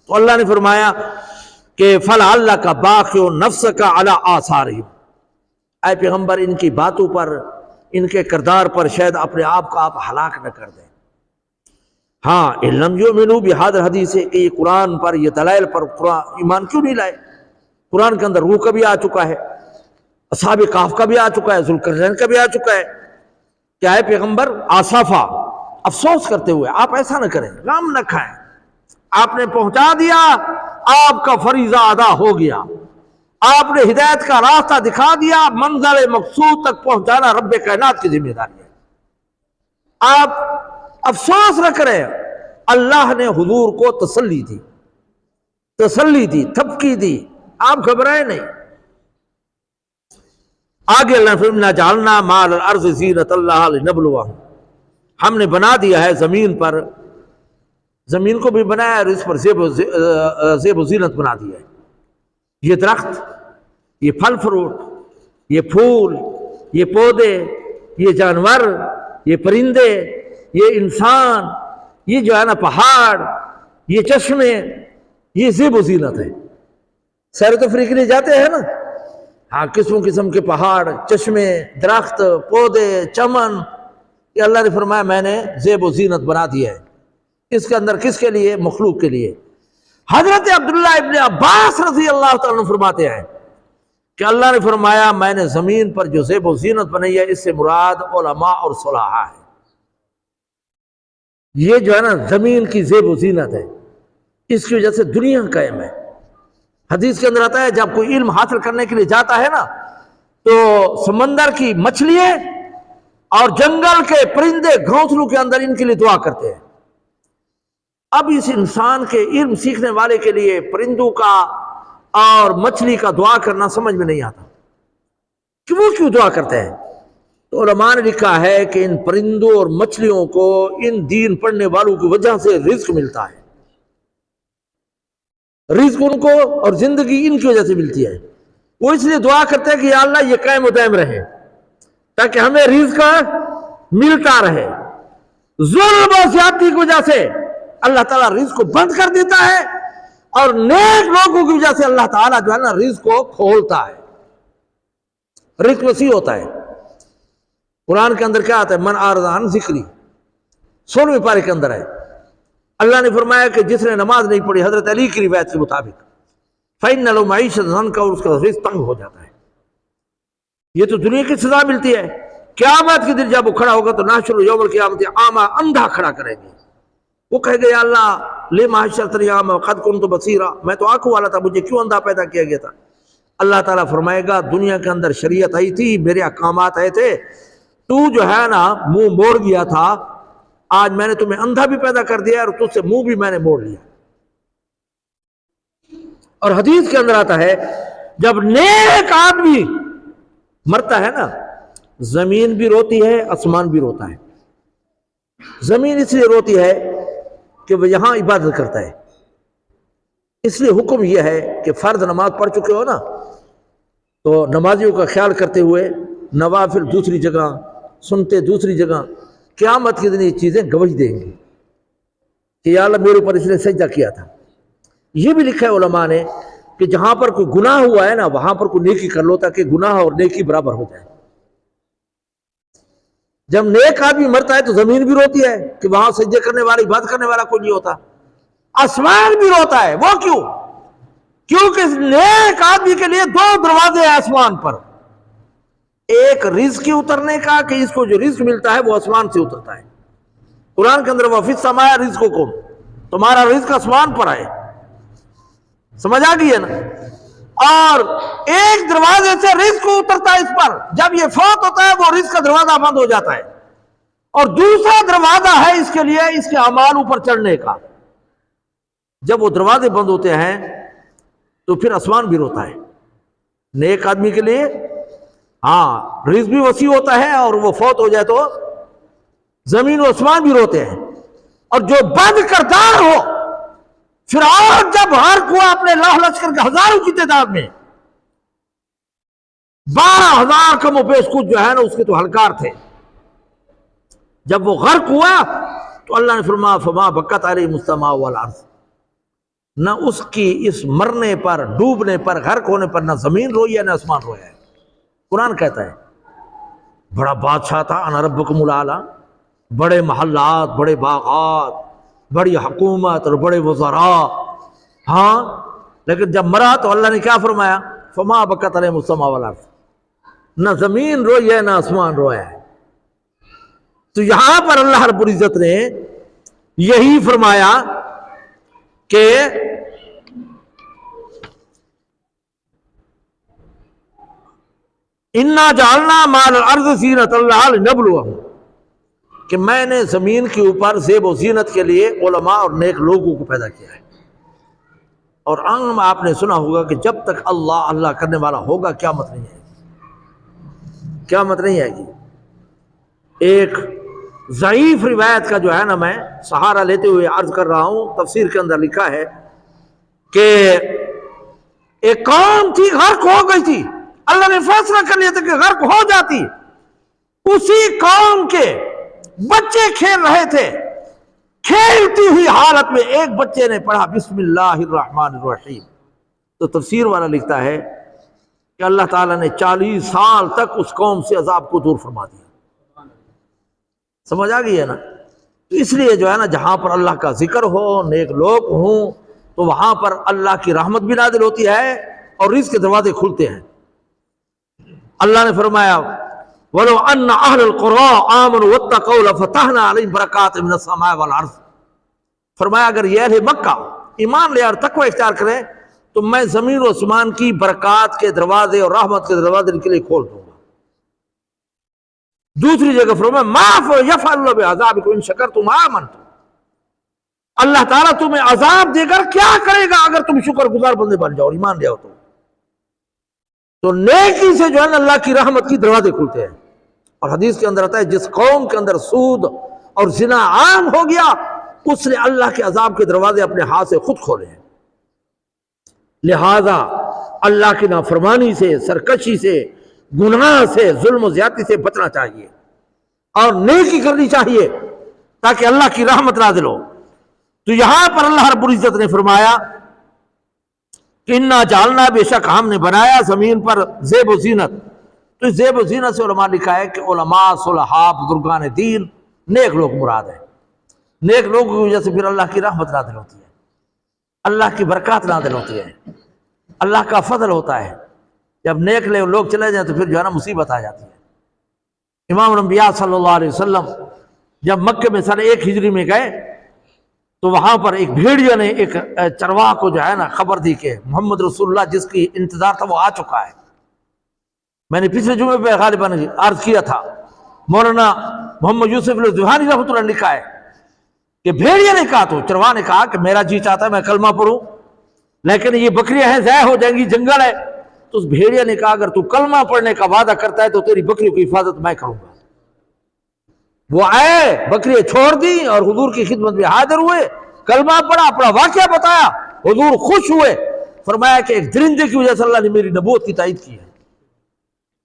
تو اللہ نے فرمایا کہ فَلَعَلَّكَ بَاخِعٌ نَفْسَكَ عَلَىٰ آثَارِهِمْ، اے پیغمبر ان کی باتوں پر، ان کے کردار پر شاید اپنے آپ کو آپ ہلاک نہ کر دیں. ہاں إِن لَمْ يُؤْمِنُوا بِهَٰذَا الْحَدِيثِ، کہ یہ قرآن پر، یہ دلائل پر قرآن ایمان کیوں نہیں لائے؟ قرآن کے اندر روح کا بھی آ چکا ہے، اصحاب کہف کا بھی آ چکا ہے، ذوالقرنین کا بھی آ چکا ہے. کیا ہے پیغمبر؟ آصفہ، افسوس کرتے ہوئے آپ ایسا نہ کریں، غم نہ کھائیں. آپ نے پہنچا دیا، آپ کا فریضہ ادا ہو گیا، آپ نے ہدایت کا راستہ دکھا دیا، منزل مقصود تک پہنچانا رب کائنات کی ذمہ داری ہے. آپ افسوس نہ کریں. اللہ نے حضور کو تسلی دی، تھپکی دی، آپ گھبرائے نہیں. آگے اللہ نے فرمایا جعلنا مال الارض زینۃ اللہ لنبلوہم، ہم نے بنا دیا ہے زمین پر، زمین کو بھی بنایا اور اس پر زیب و زینت بنا دیا ہے. یہ درخت، یہ پھل فروٹ، یہ پھول، یہ پودے، یہ جانور، یہ پرندے، یہ انسان، یہ جو ہے نا پہاڑ، یہ چشمے، یہ زیب و زینت ہے. سیر و تفریح کے لیے جاتے ہیں نا، ہاں قسم قسم کے پہاڑ، چشمے، درخت، پودے، چمن، یہ اللہ نے فرمایا میں نے زیب و زینت بنا دیا ہے. اس کے اندر کس کے لیے؟ مخلوق کے لیے. حضرت عبداللہ ابن عباس رضی اللہ تعالیٰ عنہ فرماتے ہیں کہ اللہ نے فرمایا میں نے زمین پر جو زیب و زینت بنائی ہے، اس سے مراد علماء اور صلحاء ہے. یہ جو ہے نا زمین کی زیب و زینت ہے، اس کی وجہ سے دنیا قائم ہے. حدیث کے اندر آتا ہے جب کوئی علم حاصل کرنے کے لیے جاتا ہے نا تو سمندر کی مچھلیاں اور جنگل کے پرندے گھونسلوں کے اندر ان کے لیے دعا کرتے ہیں. اب اس انسان کے علم سیکھنے والے کے لیے پرندوں کا اور مچھلی کا دعا کرنا سمجھ میں نہیں آتا کہ وہ کیوں دعا کرتے ہیں. تو علماء نے لکھا ہے کہ ان پرندوں اور مچھلیوں کو ان دین پڑھنے والوں کی وجہ سے رزق ملتا ہے. رزق ان کو اور زندگی ان کی وجہ سے ملتی ہے. وہ اس لیے دعا کرتے ہیں کہ یا اللہ یہ قائم و دائم رہے تاکہ ہمیں رزق ملتا رہے. ظلم و زیادتی کی وجہ سے اللہ تعالیٰ رزق کو بند کر دیتا ہے اور نیک لوگوں کی وجہ سے اللہ تعالیٰ جو ہے نا رزق کو کھولتا ہے، رزق وسیع ہوتا ہے. قرآن کے اندر کیا آتا ہے؟ من اعرض عن ذکری، 16ویں پارے کے اندر ہے. اللہ نے فرمایا کہ جس نے نماز نہیں پڑھی، حضرت علی کی روایت کے مطابق، فَإِنَّ لَهُ مَعِيشَةً ضَنْكَ، اور اس کا رزق تنگ ہو جاتا ہے. یہ تو دنیا کی سزا ملتی ہے. قیامت کے دن جب وہ کھڑا ہوگا تو نحشر یوم القیامت اعمیٰ، اندھا کھڑا کریں گے. وہ کہے گا یا اللہ لما حشرتنی اعمیٰ وقد كنت بصیرا، میں تو آنکھوں والا تھا، مجھے کیوں اندھا پیدا کیا گیا تھا؟ اللہ تعالیٰ فرمائے گا دنیا کے اندر شریعت آئی تھی، میرے احکامات آئے تھے، تو جو ہے نا منہ موڑ گیا تھا، آج میں نے تمہیں اندھا بھی پیدا کر دیا اور تجھ سے منہ بھی میں نے موڑ لیا. اور حدیث کے اندر آتا ہے جب نیک آدمی مرتا ہے نا، زمین بھی روتی ہے، آسمان بھی روتا ہے. زمین اس لیے روتی ہے کہ وہ یہاں عبادت کرتا ہے، اس لیے حکم یہ ہے کہ فرض نماز پڑھ چکے ہو نا تو نمازیوں کا خیال کرتے ہوئے نوافل دوسری جگہ، سنتے دوسری جگہ، قیامت کے دن یہ چیزیں گواہی دیں گی کہ یا اللہ میرے اوپر اس نے سجدہ کیا تھا. یہ بھی لکھا ہے علماء نے کہ جہاں پر کوئی گناہ ہوا ہے نا وہاں پر کوئی نیکی کر لو تاکہ گناہ اور نیکی برابر ہو جائے. جب نیک آدمی مرتا ہے تو زمین بھی روتی ہے کہ وہاں سجدے کرنے والا، عبادت کرنے والا کوئی نہیں ہوتا. آسمان بھی روتا ہے. وہ کیوں؟ کیونکہ نیک آدمی کے لیے 2 دروازے ہیں آسمان پر. ایک رزق کی اترنے کا کہ اس کو جو رزق ملتا ہے وہ آسمان سے اترتا ہے. قرآن کے اندر وَفِي السَّمَاءِ رِزْقُكُمْ، تمہارا رزق آسمان پر آئے. سمجھ آ گئی ہے نا؟ اور ایک دروازے سے رزق اترتا ہے اس پر، جب یہ فوت ہوتا ہے وہ رزق کا دروازہ بند ہو جاتا ہے. اور دوسرا دروازہ ہے اس کے لیے اس کے اعمال اوپر چڑھنے کا. جب وہ دروازے بند ہوتے ہیں تو پھر آسمان بھی روتا ہے نیک آدمی کے لیے. ہاں رزق بھی وسیع ہوتا ہے، اور وہ فوت ہو جائے تو زمین و آسمان بھی روتے ہیں۔ اور جو بد کردار ہو، فرعون جب غرق ہوا اپنے لاہ لشکر کے ہزاروں کی تعداد میں، 12,000 کم و بیش کچھ جو ہے نا اس کے تو ہلکار تھے، جب وہ غرق ہوا تو اللہ نے فرمایا فما بکت علیہم السماء والارض، نہ اس کی اس مرنے پر، ڈوبنے پر، غرق ہونے پر نہ زمین روئی ہے نہ آسمان رویا ہے۔ قرآن کہتا ہے بڑا بادشاہ تھا، انا ربکم الاعلی، بڑے محلات، بڑے باغات، بڑی حکومت اور بڑے وزراء، ہاں، لیکن جب مرا تو اللہ نے کیا فرمایا؟ فما بکت علیہم السماء والارض، نہ زمین روئی ہے نہ آسمان رویا ہے۔ تو یہاں پر اللہ رب العزت نے یہی فرمایا کہ انا جعلنا مال الارض زینۃ اللہ لنبلوہم، کہ میں نے زمین کے اوپر زیب و زینت کے لیے علماء اور نیک لوگوں کو پیدا کیا ہے۔ اور عام آپ نے سنا ہوگا کہ جب تک اللہ اللہ کرنے والا ہوگا قیامت نہیں آئے گی، قیامت نہیں آئے گی۔ ایک ضعیف روایت کا جو ہے نا میں سہارا لیتے ہوئے عرض کر رہا ہوں، تفسیر کے اندر لکھا ہے کہ ایک قوم تھی غرق ہو گئی تھی، اللہ نے فیصلہ کر لیا تھا کہ غرق ہو جاتی، اسی قوم کے بچے کھیل رہے تھے، کھیلتی ہوئی حالت میں ایک بچے نے پڑھا بسم اللہ الرحمن الرحیم، تو تفسیر والا لکھتا ہے کہ اللہ تعالیٰ نے 40 سال تک اس قوم سے عذاب کو دور فرما دیا۔ سمجھ آ گئی ہے نا؟ تو اس لیے جو ہے نا جہاں پر اللہ کا ذکر ہو، نیک لوگ ہوں، تو وہاں پر اللہ کی رحمت بھی نازل ہوتی ہے اور رزق کے دروازے کھلتے ہیں۔ اللہ نے فرمایا وَلَوْ أَنَّ أَهْلَ الْقُرَىٰ آمَنُوا وَاتَّقَوْا لَفَتَحْنَا عَلَيْهِمْ بَرَكَاتٍ مِّنَ السَّمَاءِ وَالْأَرْضِ، فرمایا اگر یہ اہل مکہ ایمان لے اور تقوی اختیار کریں تو میں زمین و آسمان کی برکات کے دروازے اور رحمت کے دروازے ان کے لیے کھول دوں گا۔ دوسری جگہ فرمایا مَا يَفْعَلُ اللَّهُ بِعَذَابِكُمْ إِن شَكَرْتُمْ وَآمَنْتُمْ، اللہ تعالیٰ تمہیں عذاب دے کر کیا کرے گا اگر تم شکر گزار بندے بن جاؤ اور ایمان لے آؤ تو نیکی سے جو ہے نا اللہ کی رحمت کی دروازے کھلتے ہیں۔ اور حدیث کے اندر آتا ہے جس قوم کے اندر سود اور زنا عام ہو گیا اس نے اللہ کے عذاب کے دروازے اپنے ہاتھ سے خود کھولے ہیں۔ لہذا اللہ کی نافرمانی سے، سرکشی سے، گناہ سے، ظلم و زیادتی سے بچنا چاہیے اور نیکی کرنی چاہیے تاکہ اللہ کی رحمت نازل ہو۔ تو یہاں پر اللہ رب العزت نے فرمایا کہ انا جعلنا، بے شک ہم نے بنایا زمین پر زیب و زینت۔ تو اس زیب و زینت سے علماء لکھا ہے کہ علماء، صلحاء، بزرگان دین، نیک لوگ مراد ہیں۔ نیک لوگوں کی وجہ سے پھر اللہ کی رحمت نازل ہوتی ہے، اللہ کی برکات نازل ہوتی ہے، اللہ کا فضل ہوتا ہے۔ جب نیک لوگ چلے جائیں تو پھر جو ہے نا مصیبت آ جاتی ہے۔ امام الانبیاء صلی اللہ علیہ وسلم جب مکے میں سن 1 ہجری میں گئے تو وہاں پر ایک بھیڑیا نے ایک چرواہ کو جو ہے نا خبر دی کہ محمد رسول اللہ جس کی انتظار تھا وہ آ چکا ہے۔ میں نے پچھلے جمعے پہ غالباً عرض کیا تھا، مولانا محمد یوسف الزوہانی رحمۃ اللہ نے لکھا ہے کہ بھیڑیا نے کہا، تو چرواہ نے کہا کہ میرا جی چاہتا ہے میں کلمہ پڑھوں لیکن یہ بکریاں ہیں ضائع ہو جائیں گی، جنگل ہے۔ تو اس بھیڑیا نے کہا اگر تو کلمہ پڑھنے کا وعدہ کرتا ہے تو تیری بکریوں کی حفاظت میں کروں گا۔ وہ آئے، بکریاں چھوڑ دی اور حضور کی خدمت میں حاضر ہوئے، کلمہ پڑھا، اپنا واقعہ بتایا، حضور خوش ہوئے، فرمایا کہ ایک درندے کی وجہ سے اللہ نے میری نبوت کی تائید کی ہے،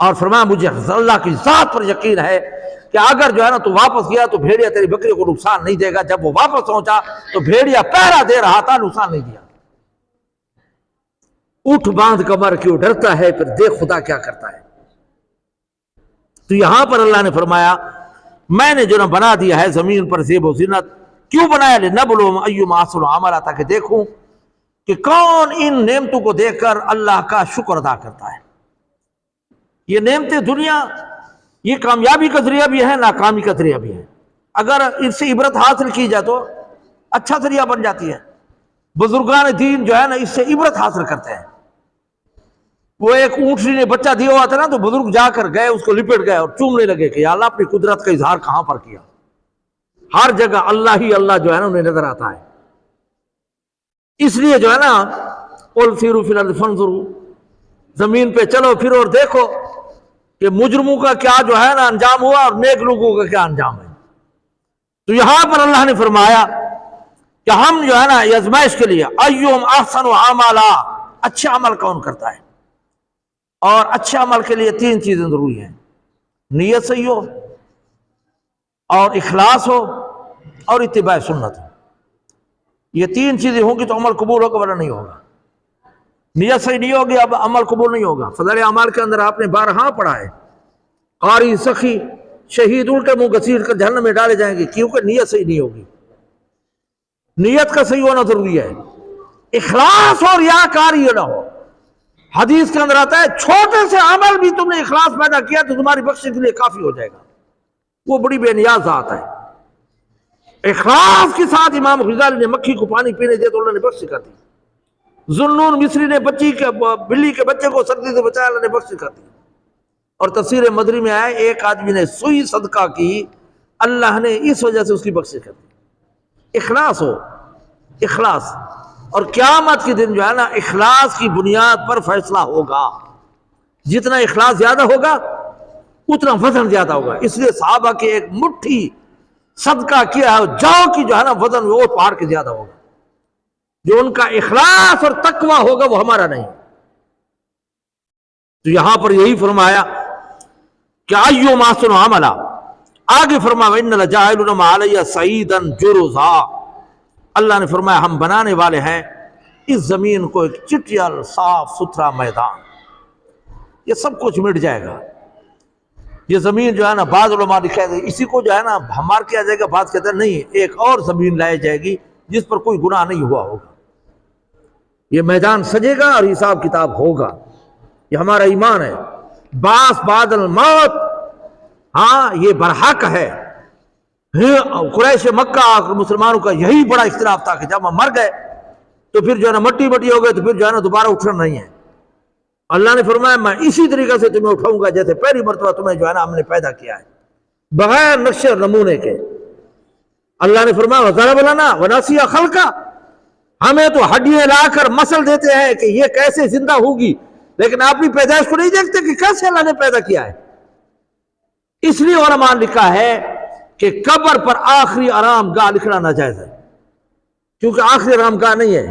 اور فرمایا مجھے اللہ کی ذات پر یقین ہے کہ اگر جو ہے نا تو واپس گیا تو بھیڑیا تیری بکریوں کو نقصان نہیں دے گا۔ جب وہ واپس پہنچا تو بھیڑیا پہرا دے رہا تھا، نقصان نہیں دیا۔ اٹھ باندھ کمر کیوں ڈرتا ہے، پھر دیکھ خدا کیا کرتا ہے۔ تو یہاں پر اللہ نے فرمایا میں نے جو نا بنا دیا ہے زمین پر زیب و زینت، کیوں بنایا؟ لنبلوہم ایہم احسن عملا، تاکہ دیکھوں کہ کون ان نعمتوں کو دیکھ کر اللہ کا شکر ادا کرتا ہے۔ یہ نعمتیں دنیا یہ کامیابی کا ذریعہ بھی ہے، ناکامی کا ذریعہ بھی ہے۔ اگر اس سے عبرت حاصل کی جائے تو اچھا ذریعہ بن جاتی ہے۔ بزرگان دین جو ہے نا اس سے عبرت حاصل کرتے ہیں۔ وہ ایک اونٹنی نے بچہ دیا ہوا تھا نا، تو بزرگ جا کر گئے، اس کو لپٹ گئے اور چومنے لگے کہ یا اللہ اپنی قدرت کا اظہار کہاں پر کیا۔ ہر جگہ اللہ ہی اللہ جو ہے نا انہیں نظر آتا ہے۔ اس لیے جو ہے نا قل سیروا فی الارض فانظروا، زمین پہ چلو پھرو اور دیکھو کہ مجرموں کا کیا جو ہے نا انجام ہوا اور نیک لوگوں کا کیا انجام ہے۔ تو یہاں پر اللہ نے فرمایا کہ ہم جو ہے نا آزمائش کے لیے ایہم احسن عملا، اچھا عمل کون کرتا ہے، اور اچھے عمل کے لیے 3 چیزیں ضروری ہیں، نیت صحیح ہو اور اخلاص ہو اور اتباع سنت ہو۔ یہ 3 چیزیں ہوں گی تو عمل قبول ہوگا، ورنہ نہیں ہوگا۔ نیت صحیح نہیں ہوگی اب عمل قبول نہیں ہوگا۔ فضائل اعمال کے اندر آپ نے بارہا پڑھا ہے، قاری، سخی، شہید الٹے منہ گھسیٹ کر جہنم میں ڈالے جائیں گے، کیونکہ نیت صحیح نہیں ہوگی۔ نیت کا صحیح ہونا ضروری ہے، اخلاص اور ریاکاری نہ ہو۔ حدیث کے اندر آتا ہے چھوٹے سے عمل بھی تم نے اخلاص پیدا کیا تو تمہاری بخشش کے لیے کافی ہو جائے گا، وہ بڑی بے نیاز ذات ہے۔ اخلاص کے ساتھ امام غزالی نے مکھی کو پانی پینے دیا تو اللہ نے بخشش کر دی، ذوالنون مصری نے بلی کے بچے کو سردی سے بچایا، اللہ نے بخشش کر دی۔ اور تفسیر مدری میں آیا ایک آدمی نے سوئی صدقہ کی، اللہ نے اس وجہ سے اس کی بخشش کر دی۔ اخلاص ہو، اخلاص، اور قیامت کے دن جو ہے نا اخلاص کی بنیاد پر فیصلہ ہوگا۔ جتنا اخلاص زیادہ ہوگا اتنا وزن زیادہ ہوگا۔ اس لیے صحابہ کے ایک مٹھی صدقہ کیا ہے جاؤ کی جو ہے نا وزن وہ پہاڑ کے زیادہ ہوگا۔ جو ان کا اخلاص اور تقوی ہوگا وہ ہمارا نہیں۔ تو یہاں پر یہی فرمایا کہ ایہم احسن عملا، آگے فرمایا وَإِنَّ لَجَاعِلُونَ مَا عَلَيَّ صَعِيدًا جُرُزًا، اللہ نے فرمایا ہم بنانے والے ہیں اس زمین کو ایک چٹیل صاف ستھرا میدان، یہ سب کچھ مٹ جائے گا۔ یہ زمین جو ہے نا بعض علماء لکھا ہے اسی کو جو ہے نا ہمار کیا جائے گا، بعض کہتے ہیں نہیں ایک اور زمین لائی جائے گی جس پر کوئی گناہ نہیں ہوا ہوگا، یہ میدان سجے گا اور حساب کتاب ہوگا۔ یہ ہمارا ایمان ہے۔ باس بعد الموت، ہاں یہ برحق ہے۔ قریش مکہ مسلمانوں کا یہی بڑا اختلاف تھا کہ جب ہم مر گئے تو پھر جو ہے نا مٹی ہو گئے تو پھر جو ہے نا دوبارہ اٹھنا نہیں ہے۔ اللہ نے فرمایا میں اسی طریقے سے تمہیں اٹھاؤں گا جیسے پہلی مرتبہ تمہیں جو ہے نا ہم نے پیدا کیا ہے، بغیر نقش اور نمونے کے۔ اللہ نے فرمایا وَضَرَبَ لَنَا وَنَسِيَ خَلْقَ، ہمیں تو ہڈیاں لا کر مثل دیتے ہیں کہ یہ کیسے زندہ ہوگی، لیکن اپنی پیدائش کو نہیں دیکھتے کہ کیسے اللہ نے پیدا کیا ہے۔ اس لیے علماء نے لکھا ہے کہ قبر پر آخری آرام گاہ لکھنا ناجائز ہے، کیونکہ آخری آرام گاہ نہیں ہے،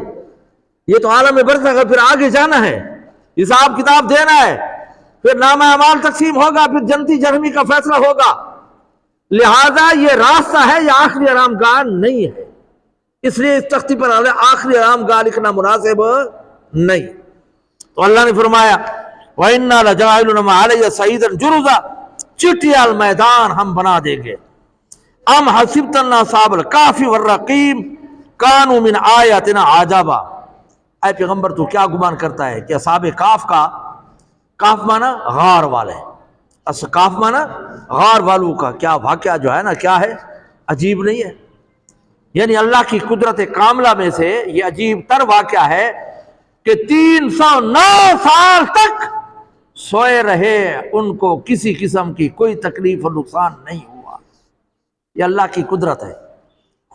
یہ تو عالم برزخ ہے، پھر آگے جانا ہے، حساب کتاب دینا ہے، پھر نامہ اعمال تقسیم ہوگا، پھر جنتی جہنمی کا فیصلہ ہوگا۔ لہذا یہ راستہ ہے، یہ آخری آرام گاہ نہیں ہے، اس لیے اس تختی پر آخری آرام گاہ لکھنا مناسب نہیں۔ تو اللہ نے فرمایا وَإِنَّا لَجَاعِلُونَ مَا عَلَيَّ صَعِيدًا جُرُزًا، چٹیال میدان ہم بنا دیں گے۔ ام حسبت ان اصحاب الکہف والرقیم کانوا من آیاتنا عجبا، اے پیغمبر تو کیا گمان کرتا ہے کہ اصحاب کہف کا، کہف مانا غار والے، کہف مانا غار والوں کا کیا واقعہ جو ہے نا کیا ہے، عجیب نہیں ہے؟ یعنی اللہ کی قدرت کاملہ میں سے یہ عجیب تر واقعہ ہے کہ 309 سال تک سوئے رہے، ان کو کسی قسم کی کوئی تکلیف اور نقصان نہیں ہوا۔ یہ اللہ کی قدرت ہے۔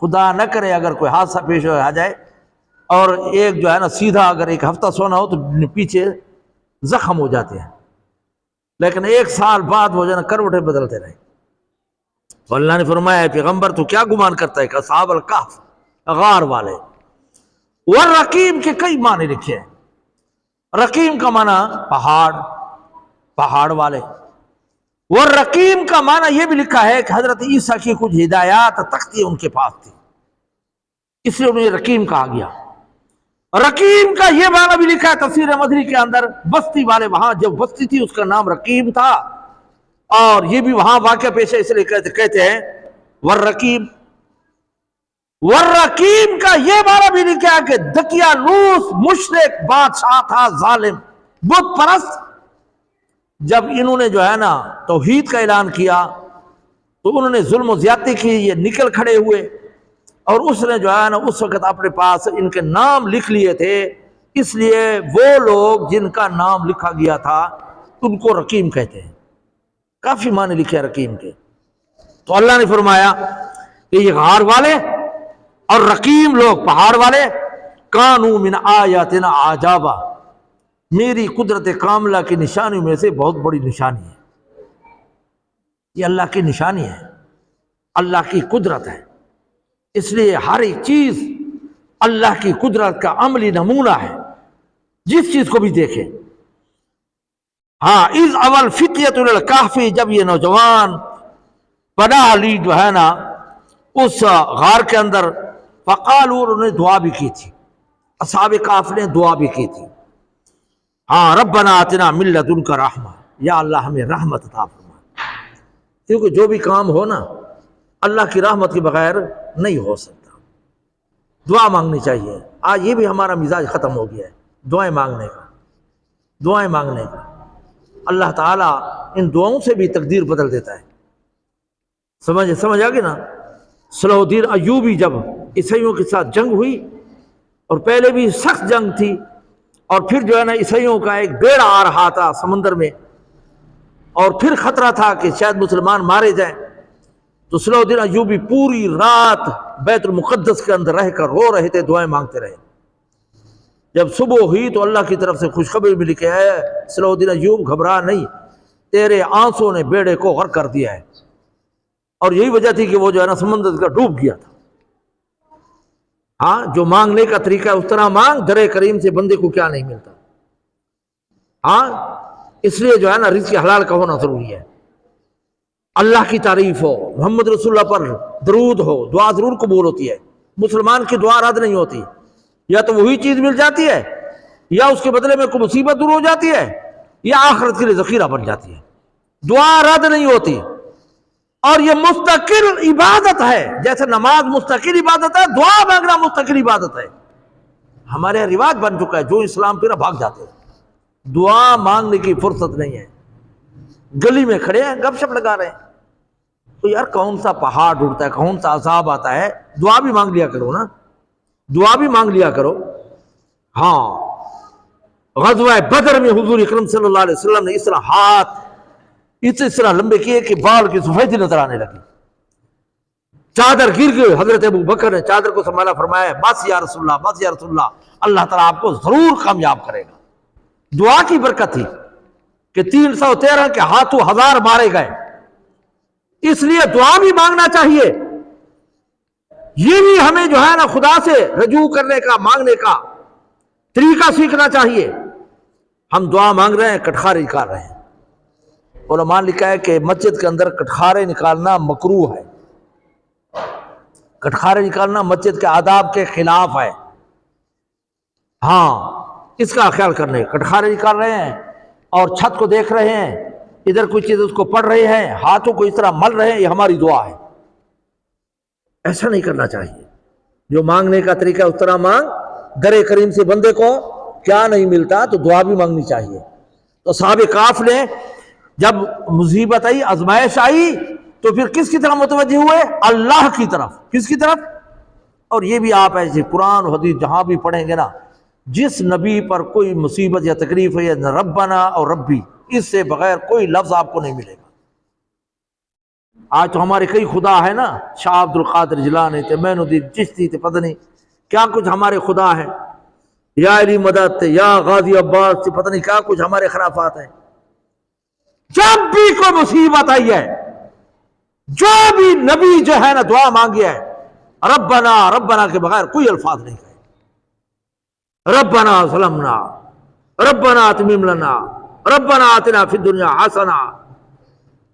خدا نہ کرے اگر کوئی حادثہ پیش آ جائے اور ایک جو ہے نا سیدھا اگر ایک ہفتہ سونا ہو تو پیچھے زخم ہو جاتے ہیں، لیکن 1 سال بعد وہ جو ہے نا کروٹیں بدلتے رہے۔ تو اللہ نے فرمایا ہے پیغمبر تو کیا گمان کرتا ہے کہ اصحاب الکہف غار والے، والرقیم کے کئی معنی لکھے ہیں۔ رقیم کا معنی پہاڑ والے، والرقیم کا معنی یہ بھی لکھا ہے کہ حضرت عیسیٰ کی کچھ ہدایات تختی ان کے پاس تھی، اس لیے انہیں رقیم کہا گیا۔ رقیم کا یہ معنی بھی لکھا ہے تفسیر مدری کے اندر، بستی والے، وہاں جب بستی تھی اس کا نام رقیم تھا، اور یہ بھی وہاں واقعہ پیش ہے اس لیے کہتے ہیں والرقیم۔ والرقیم کا یہ معنی بھی لکھا ہے کہ دقیانوس مشرک بادشاہ تھا، ظالم بت پرست۔ جب انہوں نے جو ہے نا توحید کا اعلان کیا تو انہوں نے ظلم و زیادتی کی، یہ نکل کھڑے ہوئے، اور اس نے جو ہے نا اس وقت اپنے پاس ان کے نام لکھ لیے تھے، اس لیے وہ لوگ جن کا نام لکھا گیا تھا ان کو رقیم کہتے ہیں۔ کافی معنی لکھے رقیم کے۔ تو اللہ نے فرمایا کہ یہ غار والے اور رقیم لوگ پہاڑ والے کانوا من آیاتنا عجبا، میری قدرت کاملہ کی نشانیوں میں سے بہت بڑی نشانی ہے۔ یہ اللہ کی نشانی ہے، اللہ کی قدرت ہے۔ اس لیے ہر ایک چیز اللہ کی قدرت کا عملی نمونہ ہے، جس چیز کو بھی دیکھیں۔ ہاں، اذ اول فتیۃ الکہفی، جب یہ نوجوان پناہ لی جو ہے نا اس غار کے اندر، فقالوا، انہوں نے دعا بھی کی تھی، اصحاب کہف نے دعا بھی کی تھی، ہاں، ربنا آتنا من لدنک رحمہ، یا اللہ ہمیں رحمت عطا فرما، کیونکہ جو بھی کام ہو نا اللہ کی رحمت کے بغیر نہیں ہو سکتا۔ دعا مانگنی چاہیے۔ آج یہ بھی ہمارا مزاج ختم ہو گیا ہے، دعائیں مانگنے کا، دعائیں مانگنے کا۔ اللہ تعالیٰ ان دعاؤں سے بھی تقدیر بدل دیتا ہے۔ سمجھ آ گئی نا؟ صلاح الدین ایوبی جب عیسائیوں کے ساتھ جنگ ہوئی، اور پہلے بھی سخت جنگ تھی، اور پھر جو ہے نا عیسائیوں کا ایک بیڑا آ رہا تھا سمندر میں، اور پھر خطرہ تھا کہ شاید مسلمان مارے جائیں، تو صلاح الدین ایوبی پوری رات بیت المقدس کے اندر رہ کر رو رہے تھے، دعائیں مانگتے رہے۔ جب صبح ہوئی تو اللہ کی طرف سے خوشخبری ملی کہ اے صلاح الدین ایوب، گھبرا نہیں، تیرے آنسوں نے بیڑے کو غرق کر دیا ہے۔ اور یہی وجہ تھی کہ وہ جو ہے نا سمندر کا ڈوب گیا تھا۔ ہاں، جو مانگنے کا طریقہ ہے اس طرح مانگ، در کریم سے بندے کو کیا نہیں ملتا۔ ہاں، اس لیے جو ہے نا رزق حلال کا ہونا ضروری ہے۔ اللہ کی تعریف ہو، محمد رسول اللہ پر درود ہو، دعا ضرور قبول ہوتی ہے۔ مسلمان کی دعا رد نہیں ہوتی، یا تو وہی چیز مل جاتی ہے، یا اس کے بدلے میں کوئی مصیبت دور ہو جاتی ہے، یا آخرت کے لیے ذخیرہ بن جاتی ہے۔ دعا رد نہیں ہوتی، اور یہ مستقل عبادت ہے۔ جیسے نماز مستقل عبادت ہے، دعا مانگنا مستقل عبادت ہے۔ ہمارے رواج بن چکا ہے، جو اسلام پھر بھاگ جاتے ہیں، دعا مانگنے کی فرصت نہیں ہے۔ گلی میں کھڑے ہیں، گپ شپ لگا رہے ہیں، تو یار کون سا پہاڑ ڈوبتا ہے، کون سا عذاب آتا ہے، دعا بھی مانگ لیا کرو نا، دعا بھی مانگ لیا کرو۔ ہاں، غزوہ بدر میں حضور اکرم صلی اللہ علیہ وسلم نے اس طرح ہاتھ اس طرح لمبے کیے کہ بال کی سفیدی نظر آنے لگی، چادر گر گئی۔ حضرت ابو بکر نے چادر کو سنبھالا، فرمایا بس یا رسول اللہ، بس یا رسول اللہ، اللہ تعالیٰ آپ کو ضرور کامیاب کرے گا۔ دعا کی برکت تھی کہ 313 کے ہاتھوں 1000 مارے گئے۔ اس لیے دعا بھی مانگنا چاہیے۔ یہ بھی ہمیں جو ہے نا خدا سے رجوع کرنے کا، مانگنے کا طریقہ سیکھنا چاہیے۔ ہم دعا مانگ رہے ہیں، کٹخارے نکال رہے ہیں۔ علماء نے لکھا ہے کہ مسجد کے اندر کٹخارے نکالنا مکروہ ہے، کٹخارے نکالنا مسجد کے آداب کے خلاف ہے۔ ہاں، اس کا خیال کرنے، کٹخارے نکال رہے ہیں اور چھت کو دیکھ رہے ہیں، ادھر کوئی چیز اس کو پڑھ رہے ہیں، ہاتھوں کو اس طرح مل رہے ہیں، یہ ہماری دعا ہے۔ ایسا نہیں کرنا چاہیے۔ جو مانگنے کا طریقہ اس طرح مانگ، در کریم سے بندے کو کیا نہیں ملتا، تو دعا بھی مانگنی چاہیے۔ تو صحابہ کہف نے جب مصیبت آئی، آزمائش آئی، تو پھر کس کی طرف متوجہ ہوئے؟ اللہ کی طرف۔ کس کی طرف؟ اور یہ بھی آپ ایسے قرآن و حدیث جہاں بھی پڑھیں گے نا، جس نبی پر کوئی مصیبت یا تکلیف ہے، ربنا اور ربی، اس سے بغیر کوئی لفظ آپ کو نہیں ملے گا۔ آج تو ہمارے کئی خدا ہے نا، شاہ عبد القادر جیلانی تھے، معین الدین چشتی تھے، پتہ نہیں کیا کچھ ہمارے خدا ہے، یا علی مدد تھے، یا غازی عباس تھے، پتہ نہیں کیا کچھ ہمارے خرافات ہیں۔ جب بھی کوئی مصیبت آئی ہے، جو بھی نبی جو ہے نا دعا مانگی ہے، ربنا ربنا کے بغیر کوئی الفاظ نہیں کہے۔ ربنا ظلمنا، ربنا اتمم لنا، ربنا آتنا فی الدنیا حسنہ۔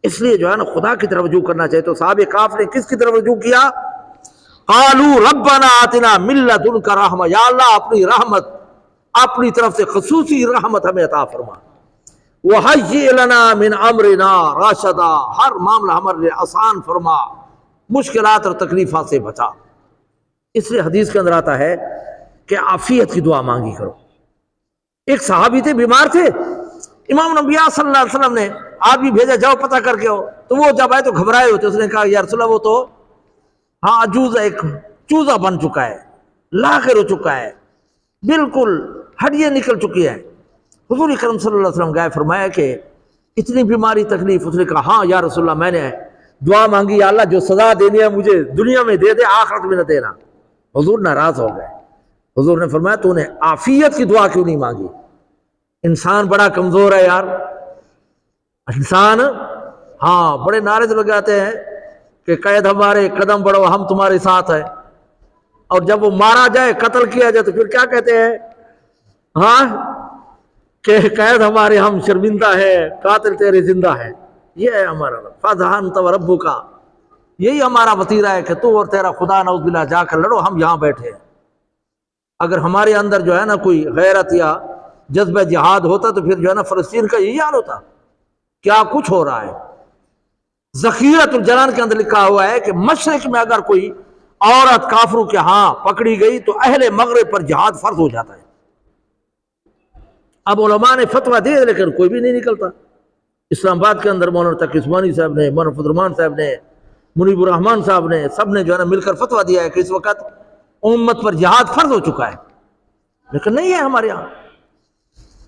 اس لیے جو ہے نا خدا کی طرف رجوع کرنا چاہیے۔ تو صحابہ کہف نے کس کی طرف رجوع کیا؟ قالوا ربنا آتنا من لدنک رحمہ، یا اللہ اپنی رحمت، اپنی طرف سے خصوصی رحمت ہمیں عطا فرما۔ وَحَيِّئْ لَنَا مِنْ أَمْرِنَا رَاشِدًا، ہر معاملہ ہمارے لیے آسان فرما، مشکلات اور تکلیفات سے بچا۔ اس لیے حدیث کے اندر آتا ہے کہ عافیت کی دعا مانگی کرو۔ ایک صحابی تھے، بیمار تھے، امام الانبیاء صلی اللہ علیہ وسلم نے آدمی بھیجا، جاؤ پتہ کر کے ہو، تو وہ جب آئے تو گھبرائے ہوتے، اس نے کہا یا رسول اللہ وہ تو ہاں عجوز، ایک چوزا بن چکا ہے، لاغر ہو چکا ہے، بالکل ہڈیاں نکل چکی ہے۔ حضور اکرم صلی اللہ علیہ وسلم گئے، فرمایا کہ اتنی بیماری تکلیف؟ اس نے کہا ہاں یا رسول اللہ، میں نے دعا مانگی، یا اللہ جو سزا دینی ہے مجھے دنیا میں دے دے، آخرت میں نہ دینا۔ حضور ناراض ہو گئے۔ حضور نے فرمایا تو نے عافیت کی دعا کیوں نہیں مانگی؟ انسان بڑا کمزور ہے یار، انسان ہاں بڑے نعرے تو لگاتے ہیں کہ قید ہمارے قدم بڑھو ہم تمہارے ساتھ ہیں، اور جب وہ مارا جائے قتل کیا جائے تو پھر کیا کہتے ہیں؟ ہاں کہ قید ہمارے ہم شرمندہ ہے قاتل تیرے زندہ ہے۔ یہ ہے ہمارا فاذا انت وربک، یہی ہمارا وتیرہ ہے کہ تو اور تیرا خدا نعوذ باللہ جا کر لڑو، ہم یہاں بیٹھے ہیں۔ اگر ہمارے اندر جو ہے نا کوئی غیرت یا جذبہ جہاد ہوتا تو پھر جو ہے نا فلسطین کا یہی حال ہوتا۔ کیا کچھ ہو رہا ہے؟ ذخیرۃ الجنان کے اندر لکھا ہوا ہے کہ مشرق میں اگر کوئی عورت کافروں کے ہاں پکڑی گئی تو اہل مغرب پر جہاد فرض ہو جاتا ہے۔ اب علماء نے فتویٰ دے لیکن کوئی بھی نہیں نکلتا۔ اسلام آباد کے اندر مولانا تقی عثمانی صاحب نے، مولانا فضل الرحمان صاحب نے، منیب الرحمان صاحب نے، سب نے جو ہے نا مل کر فتویٰ دیا ہے کہ اس وقت امت پر جہاد فرض ہو چکا ہے، لیکن نہیں ہے ہمارے یہاں۔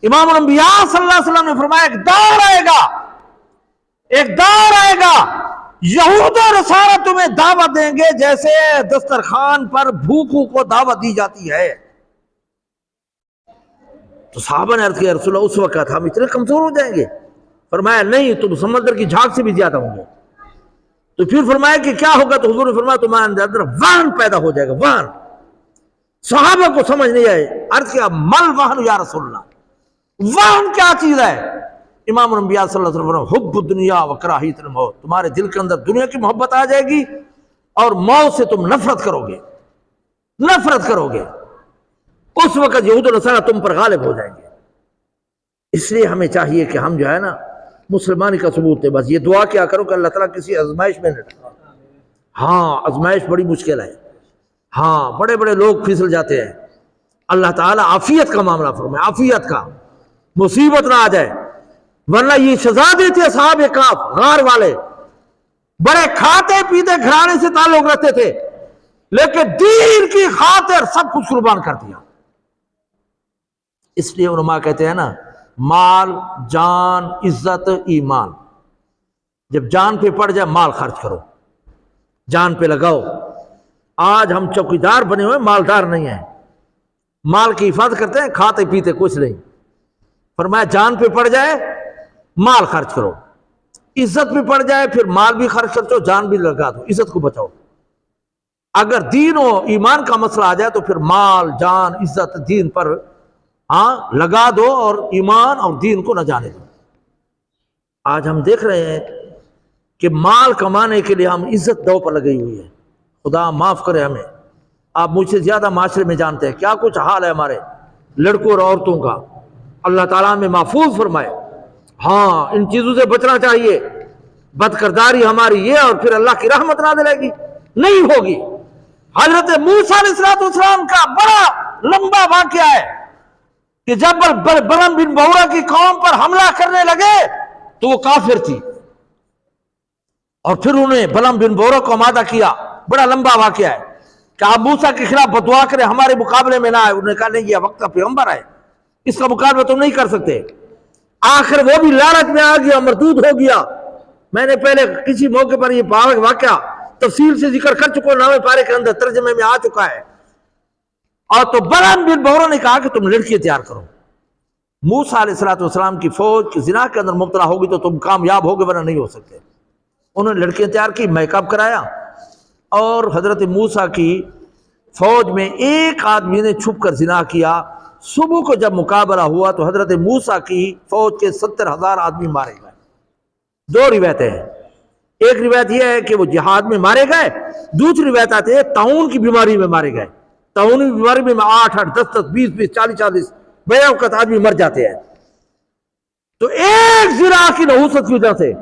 امام الانبیاء صلی اللہ علیہ وسلم نے فرمایا ایک دور آئے گا، ایک دور آئے گا یہود و نصارہ تمہیں دعوت دیں گے جیسے دسترخوان پر بھوکوں کو دعوت دی جاتی ہے۔ تو صحابہ نے عرض کیا رسول اللہ اس وقت ہم اتنے کمزور ہو جائیں گے؟ فرمایا نہیں، تم سمندر کی جھاگ سے بھی زیادہ ہوں گے۔ تو پھر فرمایا کہ کیا ہوگا؟ تو حضور نے فرمایا تمہارے اندر وہن پیدا ہو جائے گا، وہن۔ صحابہ کو سمجھ نہیں آئے، عرض کیا مل وہن یا رسول اللہ، وہن کیا چیز ہے؟ امام الانبیاء صلی اللہ علیہ وسلم حب الدنیا و کراہیت الموت، تمہارے دل کے اندر دنیا کی محبت آ جائے گی اور موت سے تم نفرت کرو گے، نفرت کرو گے۔ اس وقت یہود و نصارہ تم پر غالب ہو جائیں گے۔ اس لیے ہمیں چاہیے کہ ہم جو ہے نا مسلمانی کا ثبوت ہے، بس یہ دعا کیا کرو کہ اللہ تعالیٰ کسی آزمائش میں نہ ڈالے۔ ہاں آزمائش بڑی مشکل ہے، ہاں بڑے بڑے لوگ پھسل جاتے ہیں۔ اللہ تعالیٰ عافیت کا معاملہ فرمائے، عافیت کا، مصیبت نہ آ جائے، ورنہ یہ سزا دیتے اصحاب کہف، غار والے بڑے کھاتے پیتے گھرانے سے تعلق رکھتے تھے، لیکن دین کی خاطر سب کچھ قربان کر دیا۔ اس لیے علماء کہتے ہیں نا مال، جان، عزت، ایمان، جب جان پہ پڑ جائے مال خرچ کرو، جان پہ لگاؤ۔ آج ہم چوکیدار بنے ہوئے مالدار نہیں ہیں، مال کی حفاظت کرتے ہیں، کھاتے پیتے کچھ نہیں۔ فرمایا جان پہ پڑ جائے مال خرچ کرو، عزت پہ پڑ جائے پھر مال بھی خرچ کرو، جان بھی لگا دو، عزت کو بچاؤ۔ اگر دین و ایمان کا مسئلہ آ جائے تو پھر مال، جان، عزت دین پر ہاں لگا دو اور ایمان اور دین کو نہ جانے دو۔ آج ہم دیکھ رہے ہیں کہ مال کمانے کے لیے ہم عزت دو پر لگی ہوئی ہے۔ خدا معاف کرے ہمیں، آپ مجھ سے زیادہ معاشرے میں جانتے ہیں کیا کچھ حال ہے ہمارے لڑکوں اور عورتوں کا، اللہ تعالیٰ میں محفوظ فرمائے۔ ہاں ان چیزوں سے بچنا چاہیے، بد کرداری ہماری یہ اور پھر اللہ کی رحمت نازل ہوگی نہیں ہوگی۔ حضرت موسیٰ علیہ السلام کا بڑا لمبا واقعہ ہے کہ جب بلعام بن بورہ کی قوم پر حملہ کرنے لگے تو وہ کافر تھی، اور پھر انہیں بلعام بن بورہ کو آمادہ کیا۔ بڑا لمبا واقعہ ہے کہ آپ موسیٰ کے خلاف بدعا کریں، ہمارے مقابلے میں نہ آئے۔ انہوں نے کہا نہیں، یہ وقت کا پیغمبر ہے، اس کا مقابلہ تم نہیں کر سکتے۔ آخر وہ بھی لالچ میں آ گیا، مردود ہو گیا۔ میں نے پہلے کسی موقع پر یہ واقعہ تفصیل سے ذکر کر چکا، نامے پارے کے اندر ترجمے میں آ چکا ہے۔ اور تو بلعام بن بورہ نے کہا کہ تم لڑکی تیار کرو۔ موسیٰ علیہ السلام کی فوج کی زنا کے اندر مبتلا ہوگی تو تم کامیاب ہوگے، ورنہ نہیں ہو سکتے۔ انہوں نے لڑکیاں تیار کی، میک اپ کرایا، اور حضرت موسیٰ کی فوج میں ایک آدمی نے چھپ کر زنا کیا۔ صبح کو جب مقابلہ ہوا تو حضرت موسیٰ کی فوج کے 70,000 آدمی مارے گئے۔ دو روایتیں ہیں، ایک روایت یہ ہے کہ وہ جہاد میں مارے گئے، دوسری روایت آتی ہے طاعون کی بیماری میں مارے گئے۔ طاعون کی بیماری میں 8، 10، 20، 40 بے اوقات آدمی مر جاتے ہیں۔ تو ایک زنا کی نحوست کی وجہ سے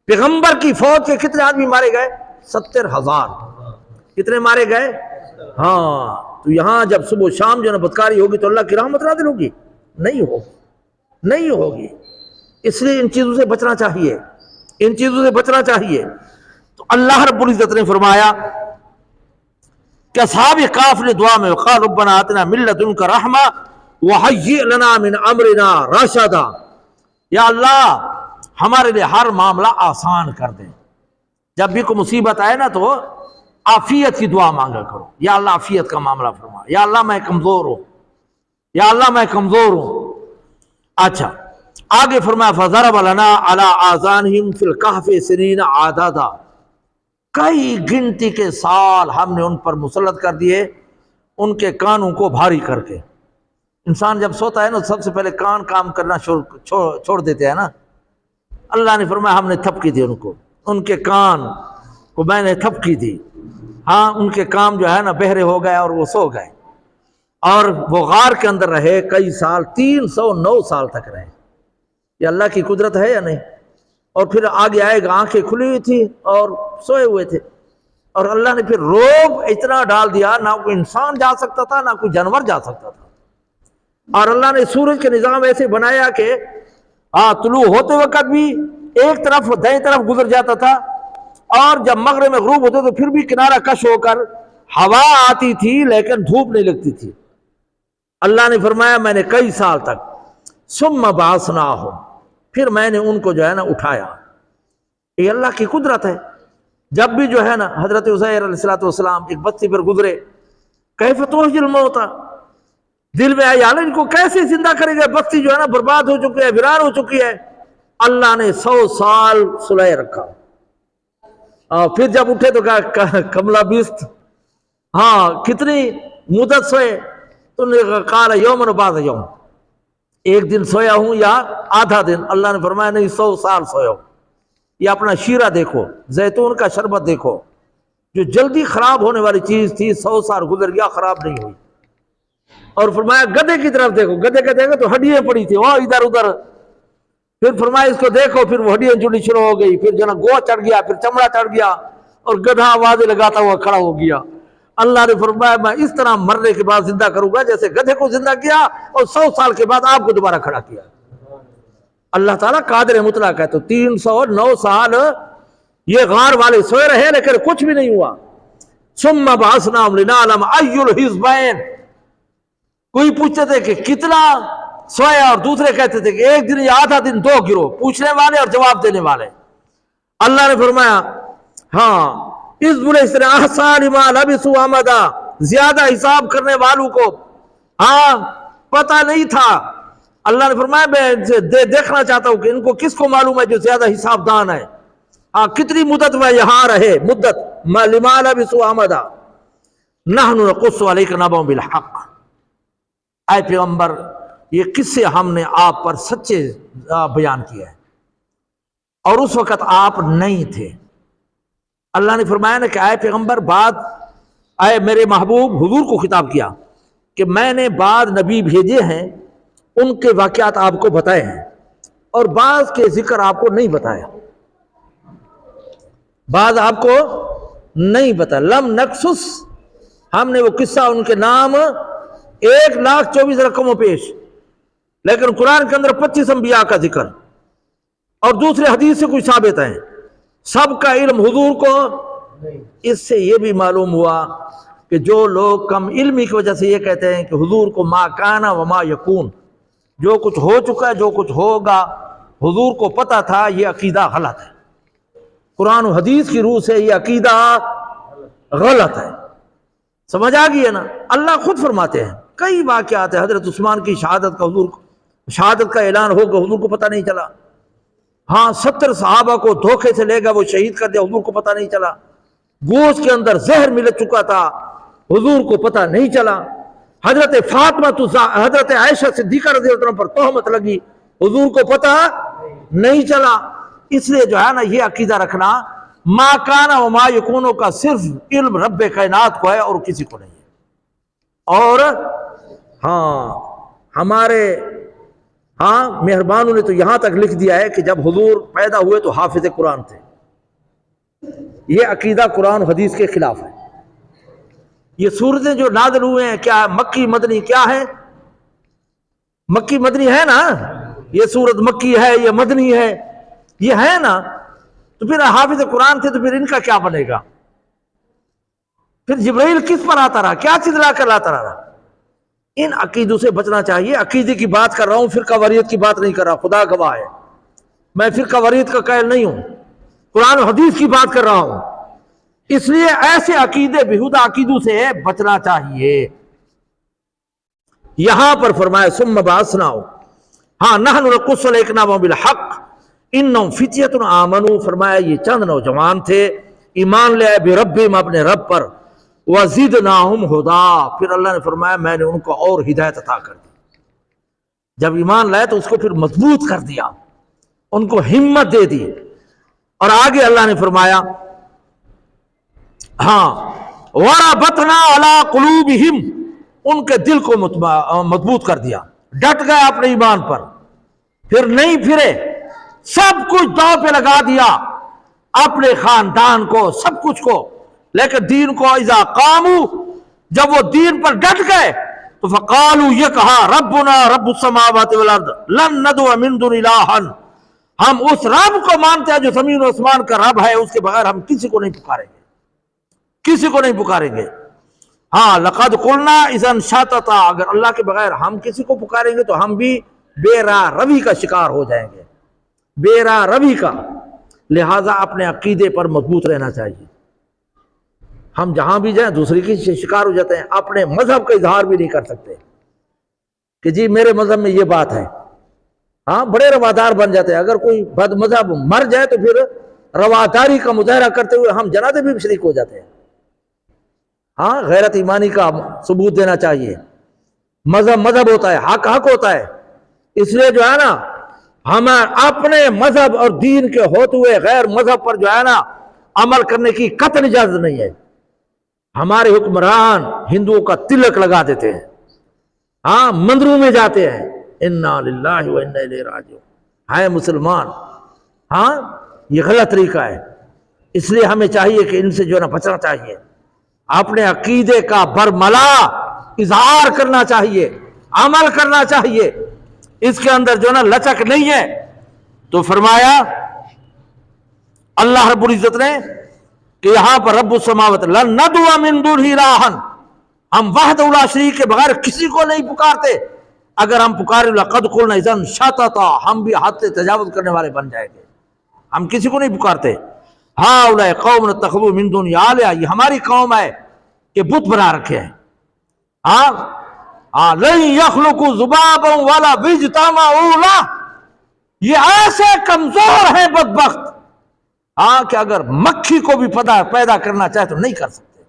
پیغمبر کی فوج کے کتنے آدمی مارے گئے؟ 70,000۔ کتنے مارے گئے؟ ہاں تو یہاں جب صبح شام جو ہے نا بدکاری ہوگی تو اللہ کی رحمت نازل ہوگی؟ نہیں ہوگی، نہیں ہوگی۔ اس لیے ان چیزوں سے بچنا چاہیے، ان چیزوں سے بچنا چاہیے۔ تو اللہ رب العزت نے فرمایا کہ اصحاب کہف نے دعا میں وقال ربنا آتنا من لدنک رحمہ وہیئ لنا من امرنا رشدا، یا اللہ ہمارے لیے ہر معاملہ آسان کر دیں۔ جب بھی کوئی مصیبت آئے نا تو عافیت کی دعا مانگا کرو، یا اللہ عافیت کا معاملہ فرما، یا اللہ میں کمزور ہوں، یا اللہ میں کمزور ہوں۔ اچھا آگے فرمایا فضرب لنا علی آذانہم فی الکہف سنین عددا، کئی گنتی کے سال ہم نے ان پر مسلط کر دیے ان کے کانوں کو بھاری کر کے۔ انسان جب سوتا ہے نا سب سے پہلے کان کام کرنا چھوڑ دیتے ہیں نا، اللہ نے فرمایا ہم نے تھپکی دی ان کو، ان کے کان کو میں نے تھپکی دی، ہاں ان کے کام جو ہے نا بہرے ہو گئے اور وہ سو گئے، اور وہ غار کے اندر رہے کئی سال، 309 سال تک رہے۔ یہ اللہ کی قدرت ہے یا نہیں؟ اور پھر آگے آئے گا آنکھیں کھلی ہوئی تھی اور سوئے ہوئے تھے، اور اللہ نے پھر روب اتنا ڈال دیا، نہ کوئی انسان جا سکتا تھا نہ کوئی جانور جا سکتا تھا، اور اللہ نے سورج کے نظام ایسے بنایا کہ طلوع ہوتے وقت بھی ایک طرف دائیں طرف گزر جاتا تھا، اور جب مغرب میں غروب ہوتے تو پھر بھی کنارہ کش ہو کر ہوا آتی تھی لیکن دھوپ نہیں لگتی تھی۔ اللہ نے فرمایا میں نے کئی سال تک ثم بعثناہم، پھر میں نے ان کو جو ہے نا اٹھایا۔ یہ اللہ کی قدرت ہے۔ جب بھی جو ہے نا حضرت عزیر علیہ السلام ایک بستی پر گزرے، کیف تحیی الموتی، دل میں آئی حال ان کو کیسے زندہ کرے گا، بستی جو ہے نا برباد ہو چکی ہے، ویران ہو چکی ہے۔ اللہ نے 100 سال سلائے رکھا، اور پھر جب اٹھے تو کہا کملا بیست، ہاں کتنی مدت سوئے؟ تو نے کہا قال یومن بعد یوم، ایک دن سویا ہوں یا آدھا دن؟ اللہ نے فرمایا نہیں 100 سال سویا ہوں۔ یہ اپنا شیرہ دیکھو، زیتون کا شربت دیکھو، جو جلدی خراب ہونے والی چیز تھی 100 سال گزر گیا خراب نہیں ہوئی۔ اور فرمایا گدھے کی طرف دیکھو، گدھے کا دیکھو تو ہڈیاں پڑی تھی وہاں ادھر ادھر، پھر فرمایا اس کو دیکھو، پھر وہ ہڈیاں جڑنی شروع ہو گئی، پھر جو نا گوہ چڑھ گیا، پھر چمڑا چڑھ گیا، اور گدھا آوازیں لگاتا ہوا کھڑا ہو گیا۔ اللہ نے فرمایا میں اس طرح مرنے کے بعد زندہ کروں گا جیسے گدھے کو زندہ کیا اور 100 سال کے بعد آپ کو دوبارہ کھڑا کیا۔ اللہ تعالیٰ قادر مطلق ہے۔ تو 309 سال یہ غار والے سوئے رہے لیکن کچھ بھی نہیں ہوا۔ ثم بعثناہم لنعلم ای الحزبین، کوئی پوچھتے تھے کہ کتنا سویا، اور دوسرے کہتے تھے کہ ایک دن یا آدھا دن، دو گروہ، پوچھنے والے اور جواب دینے والے۔ اللہ نے فرمایا ہاں اس بولے اس نے احسان ما لبثوا امدا، زیادہ حساب کرنے والوں کو پتہ نہیں تھا۔ اللہ نے فرمایا میں دیکھنا چاہتا ہوں کہ ان کو کس کو معلوم ہے جو زیادہ حساب دان ہے، کتنی مدت میں یہاں رہے، مدت لما لبثوا امدا، نحن نقص علیک نبأهم بالحق۔ اے پیغمبر یہ قصے ہم نے آپ پر سچے بیان کیا ہے، اور اس وقت آپ نہیں تھے۔ اللہ نے فرمایا نا کہ اے پیغمبر اے میرے محبوب حضور کو خطاب کیا کہ میں نے بعض نبی بھیجے ہیں، ان کے واقعات آپ کو بتائے ہیں، اور بعض کے ذکر آپ کو نہیں بتایا، بعض آپ کو نہیں بتایا۔ لم نقصص، ہم نے وہ قصہ ان کے نام 1,24,000 رقموں پیش، لیکن قرآن کے اندر 25 انبیاء کا ذکر، اور دوسرے حدیث سے کوئی ثابت ہیں، سب کا علم حضور کو۔ اس سے یہ بھی معلوم ہوا کہ جو لوگ کم علمی کی وجہ سے یہ کہتے ہیں کہ حضور کو ما کانا وما یکون، جو کچھ ہو چکا ہے جو کچھ ہوگا حضور کو پتہ تھا، یہ عقیدہ غلط ہے۔ قرآن و حدیث کی روح سے یہ عقیدہ غلط ہے۔ سمجھ آ گئی ہے نا؟ اللہ خود فرماتے ہیں، کئی واقعات ہیں، حضرت عثمان کی شہادت کا شہادت کا اعلان ہوگا حضور کو پتہ نہیں چلا، 70 صحابہ کو دھوکے سے لے گا وہ شہید کر دیا، حضور کو پتہ نہیں چلا، گوشت کے اندر زہر مل چکا تھا، حضور کو پتہ نہیں چلا، حضرت فاطمہ حضرت عائشہ صدیقہ رضی اللہ عنہ پر تہمت لگی، حضور کو پتہ نہیں چلا۔ اس لیے جو ہے نا یہ عقیدہ رکھنا ما کانا وما یکونوں کا صرف علم رب کائنات کو ہے اور کسی کو نہیں ہے۔ اور ہمارے مہربانوں نے تو یہاں تک لکھ دیا ہے کہ جب حضور پیدا ہوئے تو حافظ قرآن تھے۔ یہ عقیدہ قرآن و حدیث کے خلاف ہے۔ یہ سورتیں جو نازل ہوئے ہیں کیا مکی مدنی کیا ہے؟ مکی مدنی ہے نا، یہ سورت مکی ہے، یہ مدنی ہے، یہ ہے نا، تو پھر حافظ قرآن تھے تو پھر ان کا کیا بنے گا؟ پھر جبرائیل کس پر آتا رہا، کیا چیز لا کر لاتا رہا؟ ان عقیدوں سے بچنا چاہیے۔ عقیدے کی بات کر رہا ہوں، فرقہ واریت کی بات نہیں کر رہا، خدا گواہ ہے میں فرقہ واریت کا قائل نہیں ہوں، قرآن و حدیث کی بات کر رہا ہوں۔ اس لیے ایسے عقیدے بیہودہ عقیدوں سے بچنا چاہیے۔ یہاں پر فرمایا ثم بعثناہم ہاں نحن نقص علیک نبأہم بالحق انہم فتیۃ آمنوا، فرمایا یہ چند نوجوان تھے ایمان لے آئے بربہم اپنے رب پر، وزدناہم ہدی، پھر اللہ نے فرمایا میں نے ان کو اور ہدایت عطا کر دی۔ جب ایمان لائے تو اس کو پھر مضبوط کر دیا، ان کو ہمت دے دی۔ اور آگے اللہ نے فرمایا ہاں وَرَبَطْنَا عَلَىٰ قُلُوبِهِمْ، ان کے دل کو مضبوط کر دیا، ڈٹ گئے اپنے ایمان پر، پھر نہیں پھرے، سب کچھ داؤ پہ لگا دیا، اپنے خاندان کو، سب کچھ کو، لیکن دین کو اذا قاموا، جب وہ دین پر ڈٹ گئے تو فقالوا، یہ کہا ربنا رب السماوات والارض لن ندعو من دون الہا، ہم اس رب کو مانتے ہیں جو زمین و آسمان کا رب ہے، اس کے بغیر ہم کسی کو نہیں پکاریں گے، کسی کو نہیں پکاریں گے۔ ہاں لقد قلنا اذا شططا، اگر اللہ کے بغیر ہم کسی کو پکاریں گے تو ہم بھی بے راہ روی کا شکار ہو جائیں گے، بے راہ روی کا۔ لہٰذا اپنے عقیدے پر مضبوط رہنا چاہیے۔ ہم جہاں بھی جائیں دوسرے کی شکار ہو جاتے ہیں، اپنے مذہب کا اظہار بھی نہیں کر سکتے کہ جی میرے مذہب میں یہ بات ہے، ہاں بڑے روادار بن جاتے ہیں۔ اگر کوئی بد مذہب مر جائے تو پھر رواداری کا مظاہرہ کرتے ہوئے ہم جنازے بھی شریک ہو جاتے ہیں۔ ہاں غیرت ایمانی کا ثبوت دینا چاہیے۔ مذہب مذہب ہوتا ہے، حق حق ہوتا ہے، اس لیے جو ہے نا ہم اپنے مذہب اور دین کے ہوتے ہوئے غیر مذہب پر جو ہے نا عمل کرنے کی قطعی اجازت نہیں ہے۔ ہمارے حکمران ہندوؤں کا تلک لگا دیتے ہیں، ہاں مندروں میں جاتے ہیں، انا للہ و انا الیہ راجعون، ہے مسلمان، ہاں یہ غلط طریقہ ہے۔ اس لیے ہمیں چاہیے کہ ان سے جو ہے نا بچنا چاہیے، اپنے عقیدے کا برملا اظہار کرنا چاہیے، عمل کرنا چاہیے، اس کے اندر جو ہے نا لچک نہیں ہے۔ تو فرمایا اللہ رب العزت نے کہ یہاں پر رب السماوات لن ندعو من دونہ الہا، ہم وحدہ لا شریک کے بغیر کسی کو نہیں پکارتے، اگر ہم پکارے لقد قلنا اذا شططا، ہم بھی حد سے تجاوز کرنے والے بن جائیں گے، ہم کسی کو نہیں پکارتے۔ ہؤلاء قوم اتخذوا من دونہ آلہۃ، یہ ہماری قوم ہے کہ بت بنا رکھے ہیں، ہاں لن یخلقوا ذبابا ولا اجتمعوا لہ، یہ ایسے کمزور ہیں بدبخت، ہاں کہ اگر مکھی کو بھی پیدا کرنا چاہے تو نہیں کر سکتے،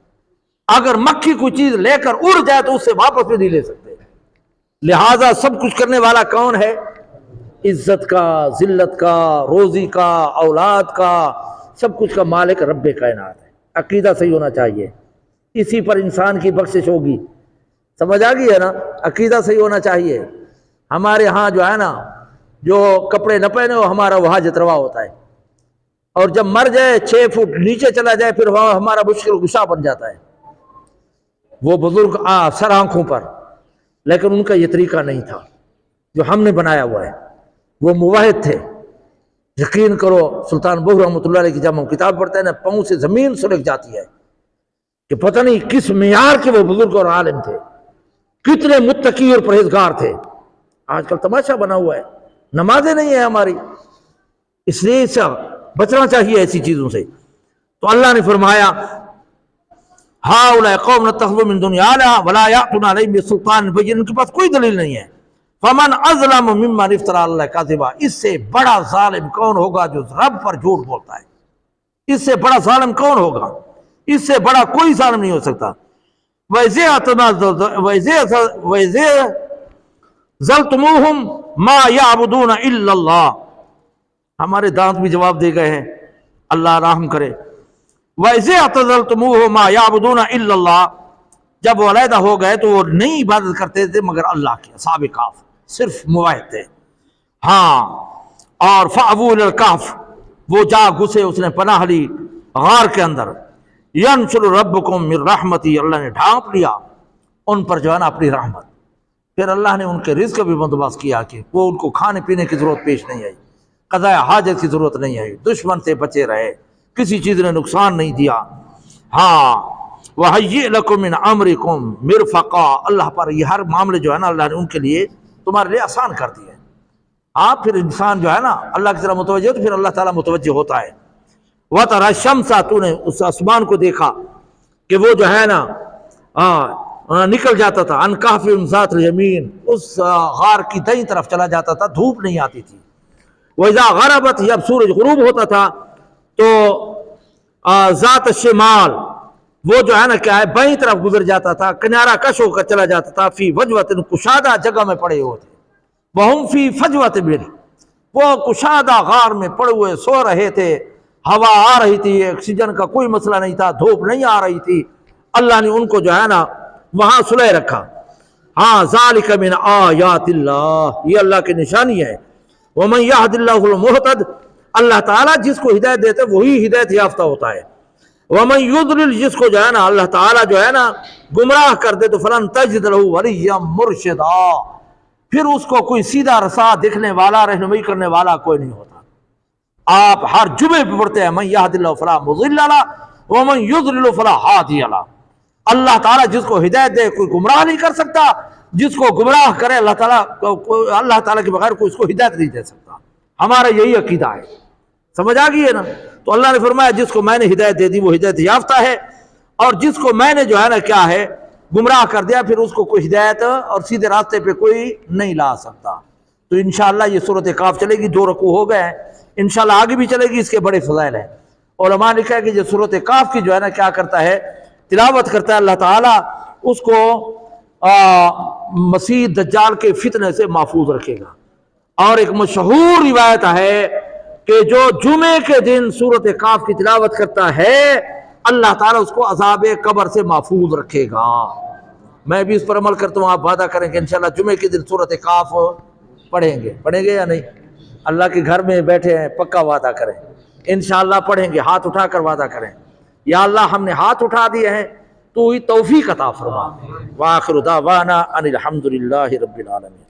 اگر مکھی کوئی چیز لے کر اڑ جائے تو اس سے واپس بھی نہیں لے سکتے۔ لہٰذا سب کچھ کرنے والا کون ہے؟ عزت کا، ذلت کا، روزی کا، اولاد کا، سب کچھ کا مالک رب کائنات ہے۔ عقیدہ صحیح ہونا چاہیے، اسی پر انسان کی بخشش ہوگی۔ سمجھ آ گئی ہے نا؟ عقیدہ صحیح ہونا چاہیے۔ ہمارے ہاں جو ہے نا جو کپڑے نہ پہنے وہ ہمارا وہ حاجت روا ہوتا ہے، اور جب مر جائے 6 فٹ نیچے چلا جائے پھر وہ ہمارا مشکل کشا بن جاتا ہے۔ وہ بزرگ سر آنکھوں پر، لیکن ان کا یہ طریقہ نہیں تھا جو ہم نے بنایا ہوا ہے۔ وہ موحد تھے، یقین کرو سلطان بہو رحمۃ اللہ علیہ کی جب ہم کتاب پڑھتے ہیں نا پاؤں سے زمین سلک جاتی ہے کہ پتہ نہیں کس معیار کے وہ بزرگ اور عالم تھے، کتنے متقی اور پرہیزگار تھے۔ آج کل تماشا بنا ہوا ہے، نمازیں نہیں ہیں ہماری، اس لیے اس سے بچنا چاہیے ایسی چیزوں سے۔ تو اللہ نے فرمایا ہؤلاء قوم اتخذوا من دونہ آلہۃ ولا یأتون علیہم بسلطان بین، ان کے پاس کوئی دلیل نہیں ہے۔ فمن اظلم ممن افتری علی اللہ کذبا، اس سے بڑا ظالم کون ہوگا جو رب پر جھوٹ بولتا ہے؟ اس سے بڑا ظالم کون ہوگا؟ اس سے بڑا کوئی ظالم نہیں ہو سکتا۔ وَإِذِ زَلْتُمُوهُمْ مَا يَعْبُدُونَ إِلَّا اللَّهُ، ہمارے دانت بھی جواب دے گئے ہیں، اللہ رحم کرے۔ وَإِذِ اعْتَزَلْتُمُوهُمْ مَا يَعْبُدُونَ إِلَّا اللَّهُ، جب وہ علیحدہ ہو گئے تو وہ نہیں عبادت کرتے تھے مگر اللہ کی، اصحاب کہف صرف موحد تھے۔ ہاں اور فَأَوُوا إِلَى الْكَهْفِ، وہ جا گھسے، اس نے پناہ لی غار کے اندر۔ يَنْشُرُ رَبُّكُمْ مِنْ رَحْمَتِهِ، اللہ نے ڈھانپ لیا ان پر جو ہے نا اپنی رحمت۔ پھر اللہ نے ان کے رزق بھی بندوبست کیا کہ وہ ان کو کھانے پینے کی ضرورت پیش نہیں آئی، قضاء حاجت کی ضرورت نہیں آئی، دشمن سے بچے رہے، کسی چیز نے نقصان نہیں دیا۔ ہاں وَهَيِّئْ لَكُم مِّنْ أَمْرِكُمْ مِرْفَقًا، اللہ پر یہ ہر معاملے جو ہے نا اللہ نے ان کے لیے تمہارے لیے آسان کر دیے۔ ہاں پھر انسان جو ہے نا اللہ کی طرف متوجہ تو پھر اللہ تعالیٰ متوجہ ہوتا ہے۔ وَتَرَى الشَّمْسَ، تو نے اس آسمان کو دیکھا کہ وہ جو ہے نا نکل جاتا تھا، ان کہف ذات الیمین، اس غار کی دائیں طرف چلا جاتا تھا، دھوپ نہیں آتی تھی۔ وَإِذَا غَرَبَتْ، جب سورج غروب ہوتا تھا تو ذات الشمال، وہ جو ہے نا کیا ہے بائیں طرف گزر جاتا تھا، کنارہ کش ہو کر چلا جاتا تھا، فی فجوۃ، کشادہ جگہ میں پڑے ہوئے تھے، وَهُمْ فی فجوۃ مِنْ، وہ کشادہ غار میں پڑے ہوئے سو رہے تھے، ہوا آ رہی تھی، آکسیجن کا کوئی مسئلہ نہیں تھا، دھوپ نہیں آ رہی تھی، اللہ نے ان کو جو ہے نا وہاں سلے رکھا۔ ہاں ذالک من آیات اللہ، یہ اللہ کی نشانی ہے۔ ومن یہد اللہ المہتد، اللہ تعالیٰ جس کو ہدایت دیتے وہی ہدایت یافتہ ہوتا ہے۔ ومن یضلل، جس کو جو ہے نا اللہ تعالیٰ جو ہے نا گمراہ کر دے تو فلن تجد لہ ولیا مرشدا، پھر اس کو کوئی سیدھا رسا دکھنے والا، رہنمائی کرنے والا کوئی نہیں ہوتا۔ آپ ہر جمعے پہ پڑھتے ہیں من یہد اللہ فلا مضل لہ ومن یضلل فلا ہادی لہ، اللہ تعالیٰ جس کو ہدایت دے کوئی گمراہ نہیں کر سکتا، جس کو گمراہ کرے اللہ تعالیٰ کے بغیر کوئی اس کو ہدایت نہیں دے سکتا۔ ہمارا یہی عقیدہ ہے، سمجھ آ گئی ہے نا؟ تو اللہ نے فرمایا جس کو میں نے ہدایت دے دی وہ ہدایت یافتہ ہے، اور جس کو میں نے جو ہے نا کیا ہے گمراہ کر دیا پھر اس کو کوئی ہدایت اور سیدھے راستے پہ کوئی نہیں لا سکتا۔ تو انشاءاللہ یہ سورۃ کاف چلے گی، 2 رکوع ہو گئے ہیں، انشاءاللہ آگے بھی چلے گی، اس کے بڑے فضائل ہیں۔ علماء نے کہا کہ جو سورۃ کاف کی جو ہے نا کیا کرتا ہے تلاوت کرتا ہے، اللہ تعالیٰ اس کو مسیح دجال کے فتنے سے محفوظ رکھے گا۔ اور ایک مشہور روایت ہے کہ جو جمعے کے دن سورۃ کاف کی تلاوت کرتا ہے اللہ تعالیٰ اس کو عذاب قبر سے محفوظ رکھے گا۔ میں بھی اس پر عمل کرتا ہوں، آپ وعدہ کریں کہ انشاءاللہ جمعے کے دن سورۃ کاف پڑھیں گے یا نہیں؟ اللہ کے گھر میں بیٹھے ہیں، پکا وعدہ کریں انشاءاللہ پڑھیں گے، ہاتھ اٹھا کر وعدہ کریں یا اللہ ہم نے ہاتھ اٹھا دیے ہیں تو ہی توفیق عطا فرما۔ وآخر دعوانا ان الحمدللہ رب العالمین۔